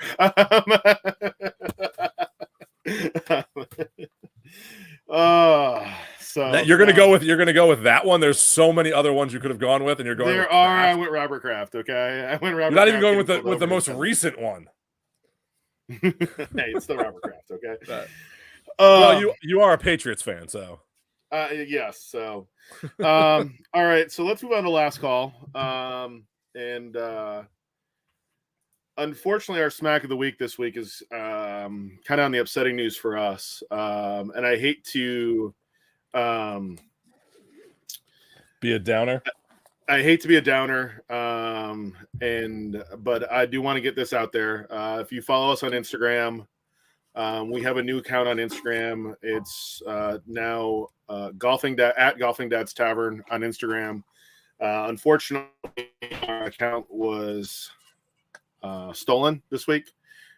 So you're gonna go with that one. There's so many other ones you could have gone with, and you're going. I went Robert Kraft. Okay, I went Robert. You're not even going with the most recent one. Hey, it's still Robert Kraft. Okay. Well, you are a Patriots fan, so. Yes. So, all right. So let's move on to last call. Unfortunately, our smack of the week this week is kind of on the upsetting news for us. And I hate to be a downer. I hate to be a downer. But I do want to get this out there. If you follow us on Instagram, we have a new account on Instagram. It's now at Golfing Dad's Tavern on Instagram. Unfortunately, our account was stolen this week,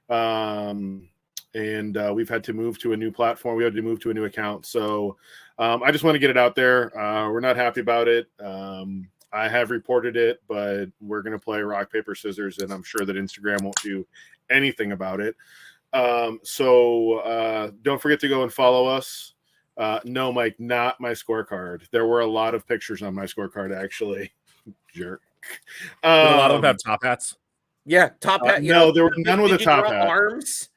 and we've had to move to a new platform. We had to move to a new account. So I just want to get it out there. We're not happy about it. I have reported it, but we're going to play rock, paper, scissors, and I'm sure that Instagram won't do anything about it. So don't forget to go and follow us. No, Mike, not my scorecard. There were a lot of pictures on my scorecard, actually. Jerk. Did a lot of them have top hats? Yeah, top hat. No, there were none with a top hat. Arms?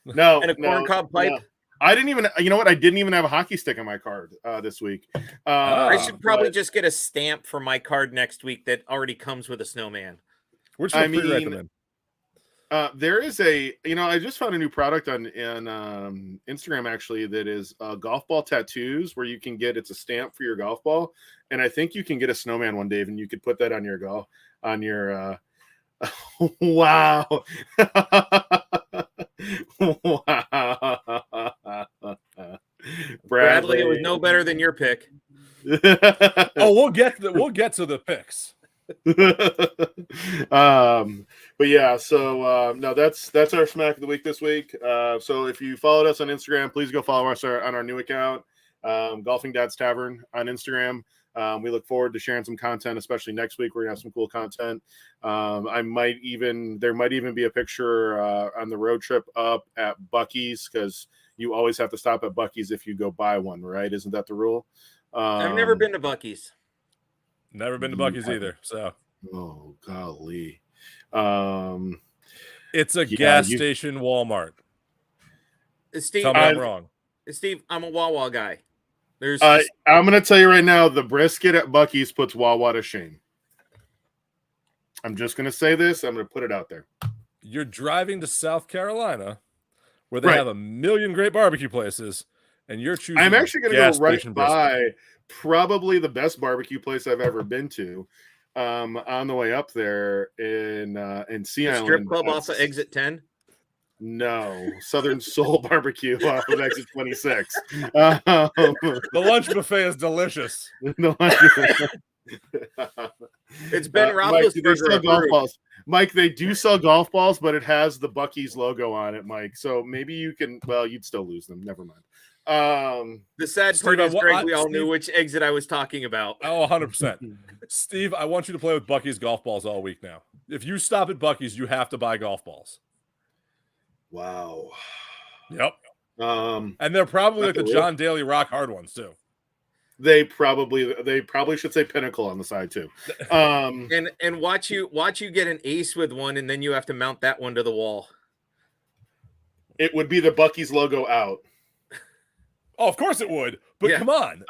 No. And a corncob pipe? No. I didn't even, you know what? I didn't even have a hockey stick on my card this week. I should probably just get a stamp for my card next week that already comes with a snowman. Where should I pre-write them in? There is I just found a new product on Instagram actually that is golf ball tattoos where you can get, it's a stamp for your golf ball. And I think you can get a snowman one, Dave, and you could put that on your wow. Bradley, it was no better than your pick. We'll get to the picks. But yeah, so no, that's our smack of the week this week. So if you followed us on Instagram, please go follow us on our new account, Golfing Dad's Tavern on Instagram. We look forward to sharing some content, especially next week. We're gonna have some cool content. There might even be a picture on the road trip up at Buc-ee's, because you always have to stop at Buc-ee's if you go buy one, right? Isn't that the rule? I've never been to Buc-ee's. Never been to Buc-ee's either. So, oh golly, it's a gas station Walmart. Steve, tell me I'm wrong. Steve, I'm a Wawa guy. I'm going to tell you right now, the brisket at Buc-ee's puts Wawa to shame. I'm just going to say this. I'm going to put it out there. You're driving to South Carolina, where they have a million great barbecue places, and you're choosing. I'm actually going to go right by probably the best barbecue place I've ever been to. On the way up there in Sea Island, strip club off of Exit 10. No, Southern Soul Barbecue off of Exit 26. The lunch buffet is delicious. It's Ben Roethlisberger. Golf balls. Mike, they do sell golf balls, but it has the Buc-ee's logo on it, Mike. So maybe you can. Well, you'd still lose them. Never mind. The sad part is, Greg, we all knew which exit I was talking about. Oh, 100%. Steve, I want you to play with Buc-ee's golf balls all week now. If you stop at Buc-ee's, you have to buy golf balls. Wow. Yep. And they're probably like the John Daly rock hard ones too. They probably should say Pinnacle on the side too. And watch you get an ace with one, and then you have to mount that one to the wall. It would be the Buc-ee's logo out. Oh, of course it would. But come on,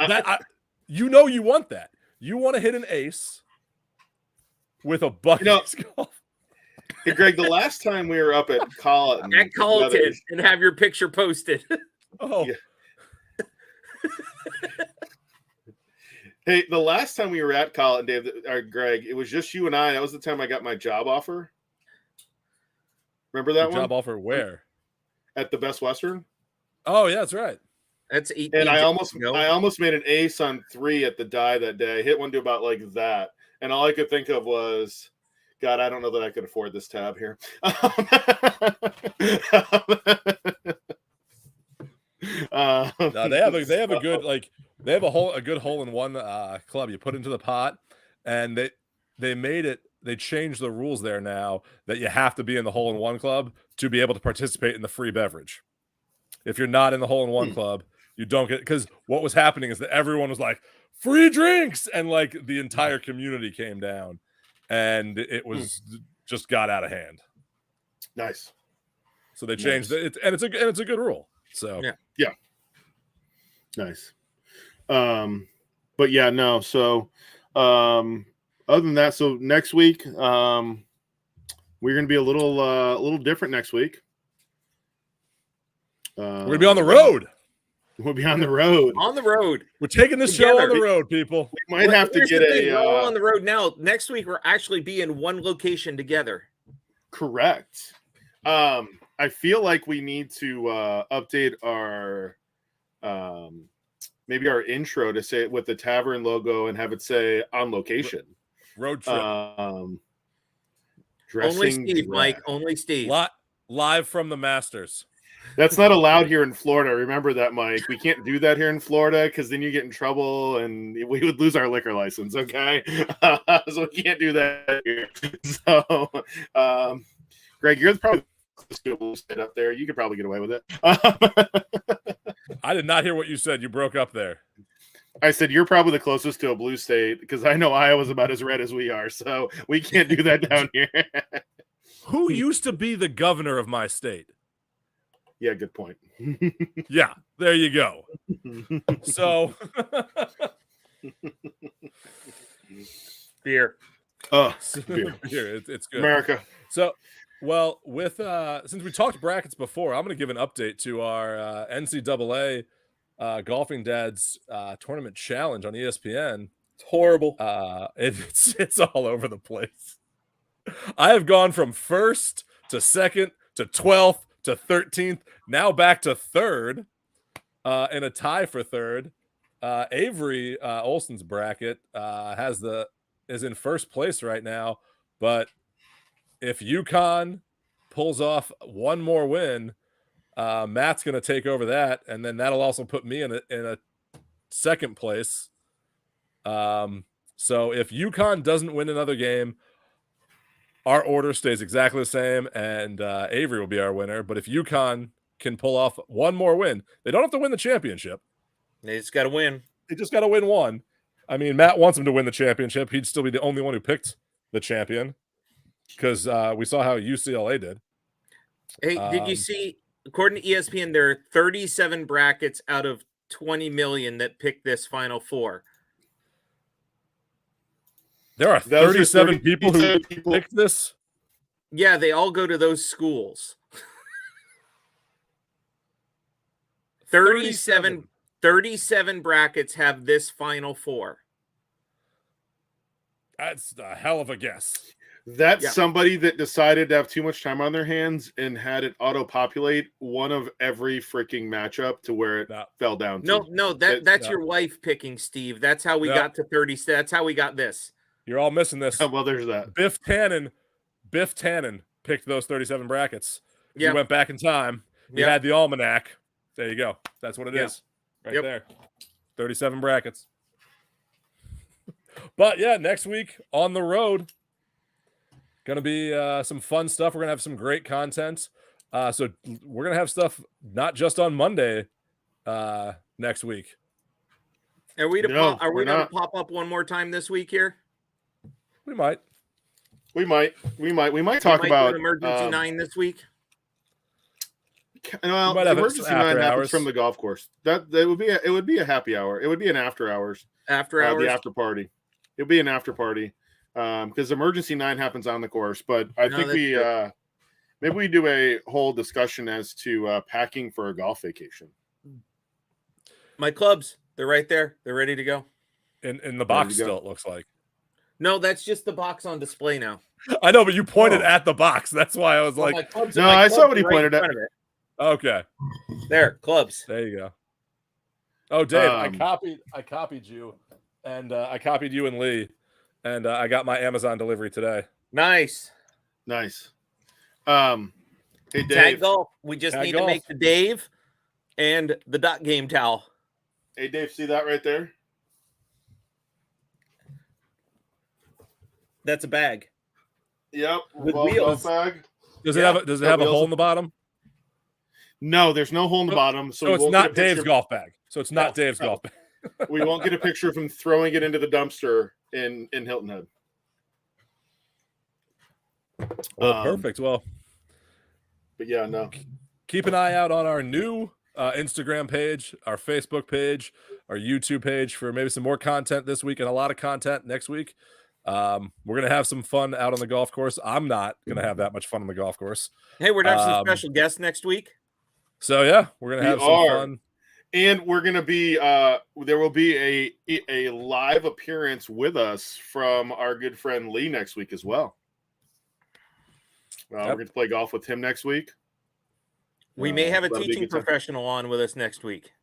you want that. You want to hit an ace with a Buc-ee's golf. Hey, Greg, the last time we were up at Colleton and have your picture posted. Oh. Yeah. Hey, the last time we were at Colleton, Dave, or Greg, it was just you and I. That was the time I got my job offer. Remember that one? Job offer where? At the Best Western. Oh, yeah, that's right. That's 18. And I almost made an ace on 3 at the die that day. I hit one to about like that, and all I could think of was, God, I don't know that I could afford this tab here. No, they have a good a good hole-in-one club you put into the pot, and they changed the rules there now that you have to be in the hole-in-one club to be able to participate in the free beverage. If you're not in the hole-in-one club, you don't get, because what was happening is that everyone was like, free drinks, and like the entire community came down, and it was just got out of hand. Nice. So they changed it, and it's a good rule. So yeah. Nice. But yeah, no. So other than that, so next week, we're gonna be a little different next week. We're gonna be on the road. We'll be on the road. On the road. We're taking this show on the road, people. We might have to get we're all on the road now. Next week, we'll actually be in one location together. Correct. I feel like we need to update our maybe our intro to say it with the tavern logo and have it say on location. Road trip. Only Steve, Mike. Only Steve. Live from the Masters. That's not allowed here in Florida. Remember that, Mike. We can't do that here in Florida because then you get in trouble and we would lose our liquor license. Okay, so we can't do that here. So, Greg, you're probably the blue state up there. You could probably get away with it. I did not hear what you said. You broke up there. I said you're probably the closest to a blue state because I know Iowa's about as red as we are, so we can't do that down here. Who used to be the governor of my state? Yeah, good point. Yeah, there you go. So, beer. Oh, beer. It's good. America. So, well, with since we talked brackets before, I'm going to give an update to our NCAA Golfing Dads tournament challenge on ESPN. It's horrible. It's all over the place. I have gone from 1st to 2nd to 12th to 13th, now back to 3rd, in a tie for 3rd. Avery Olson's bracket is in 1st place right now, but if UConn pulls off one more win, Matt's going to take over that, and then that'll also put me in a 2nd place. So if UConn doesn't win another game, our order stays exactly the same, and Avery will be our winner. But if UConn can pull off one more win, they don't have to win the championship. They just got to win. They just got to win one. I mean, Matt wants him to win the championship. He'd still be the only one who picked the champion because we saw how UCLA did. Hey, did you see, according to ESPN, there are 37 brackets out of 20 million that picked this Final Four. There are 37 people who picked this? Yeah, they all go to those schools. 37 brackets have this Final Four. That's a hell of a guess. That's somebody that decided to have too much time on their hands and had it auto-populate one of every freaking matchup to where it fell down to. No, that's your wife picking, Steve. That's how we got to 30. That's how we got this. You're all missing this. Well, there's that. Biff Tannen picked those 37 brackets. He went back in time. He had the almanac. There you go. That's what it is. Right there. 37 brackets. But yeah, next week on the road, going to be some fun stuff. We're going to have some great content. So we're going to have stuff not just on Monday next week. Are we going to pop up one more time this week here? We might talk about emergency 9 this week. Well, emergency 9 happens from the golf course. It would be a happy hour. It would be an after hours. After hours. The after party. It would be an after party because emergency 9 happens on the course. But I think maybe we do a whole discussion as to packing for a golf vacation. My clubs, they're right there. They're ready to go. In the box still, it looks like. No, that's just the box on display now. I know, but you pointed at the box. That's why I was like, I saw what he pointed at. Okay. There, clubs. There you go. Oh, Dave, I copied you, and I copied you and Lee, and I got my Amazon delivery today. Nice. Hey, Dave. Tag golf. We just need to make the Dave and the dot game towel. Hey, Dave, see that right there? That's a bag. Yep. With wheels. Bag. Does it have a hole in the bottom? No, there's no hole in the bottom. So it's not Dave's golf bag. So it's not Dave's golf bag. We won't get a picture of him throwing it into the dumpster in Hilton Head. Perfect. Well, but yeah, no. Keep an eye out on our new Instagram page, our Facebook page, our YouTube page for maybe some more content this week and a lot of content next week. We're gonna have some fun out on the golf course. I'm not gonna have that much fun on the golf course. Hey, we're gonna have some special guests next week. So yeah, we're gonna have some fun. And we're gonna be there will be a live appearance with us from our good friend Lee next week as well. We're going to play golf with him next week. We may have a teaching professional on with us next week.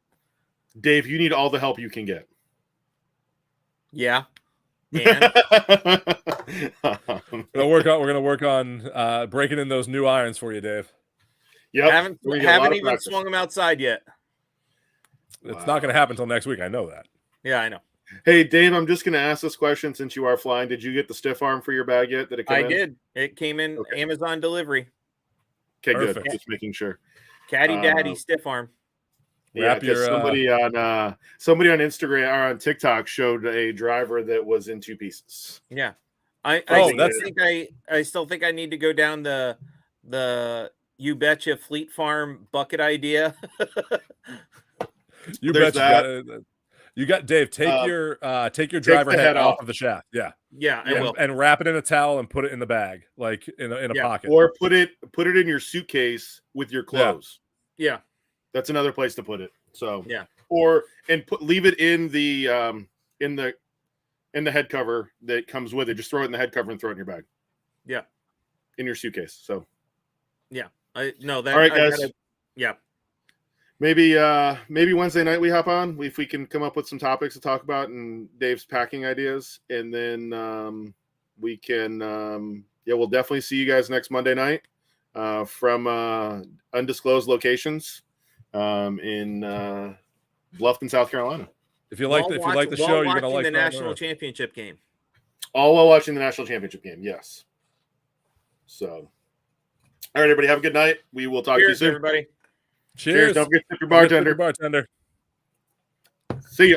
Dave, you need all the help you can get. Yeah. And we're gonna work on breaking in those new irons for you, Dave. Yeah, haven't even swung them outside yet. It's not going to happen until next week. I know that. Yeah, I know. Hey, Dave, I'm just going to ask this question since you are flying. Did you get the stiff arm for your bag yet? Did it come in? I did. It came in Amazon delivery. Okay, perfect. Good. Just making sure. Caddy Daddy stiff arm. Yeah, somebody on Instagram or on TikTok showed a driver that was in two pieces. Yeah, I still think I need to go down the You Betcha Fleet Farm bucket idea. You betcha. You got Dave. Take your driver head off of the shaft. Yeah, I will. And wrap it in a towel and put it in the bag, like in a pocket, or put it in your suitcase with your clothes. Yeah, that's another place to put it. So leave it in the head cover that comes with it. Just throw it in the head cover and throw it in your bag. Yeah, in your suitcase. So all right, guys. Maybe Wednesday night we hop on if we can come up with some topics to talk about and Dave's packing ideas, and then we can we'll definitely see you guys next Monday night from undisclosed locations in Bluffton, South Carolina. If you like the show, you're gonna like the national championship game. All while watching the national championship game, yes. So, all right, everybody, have a good night. We will talk to you soon, everybody. Cheers. Don't forget to tip your bartender. See ya.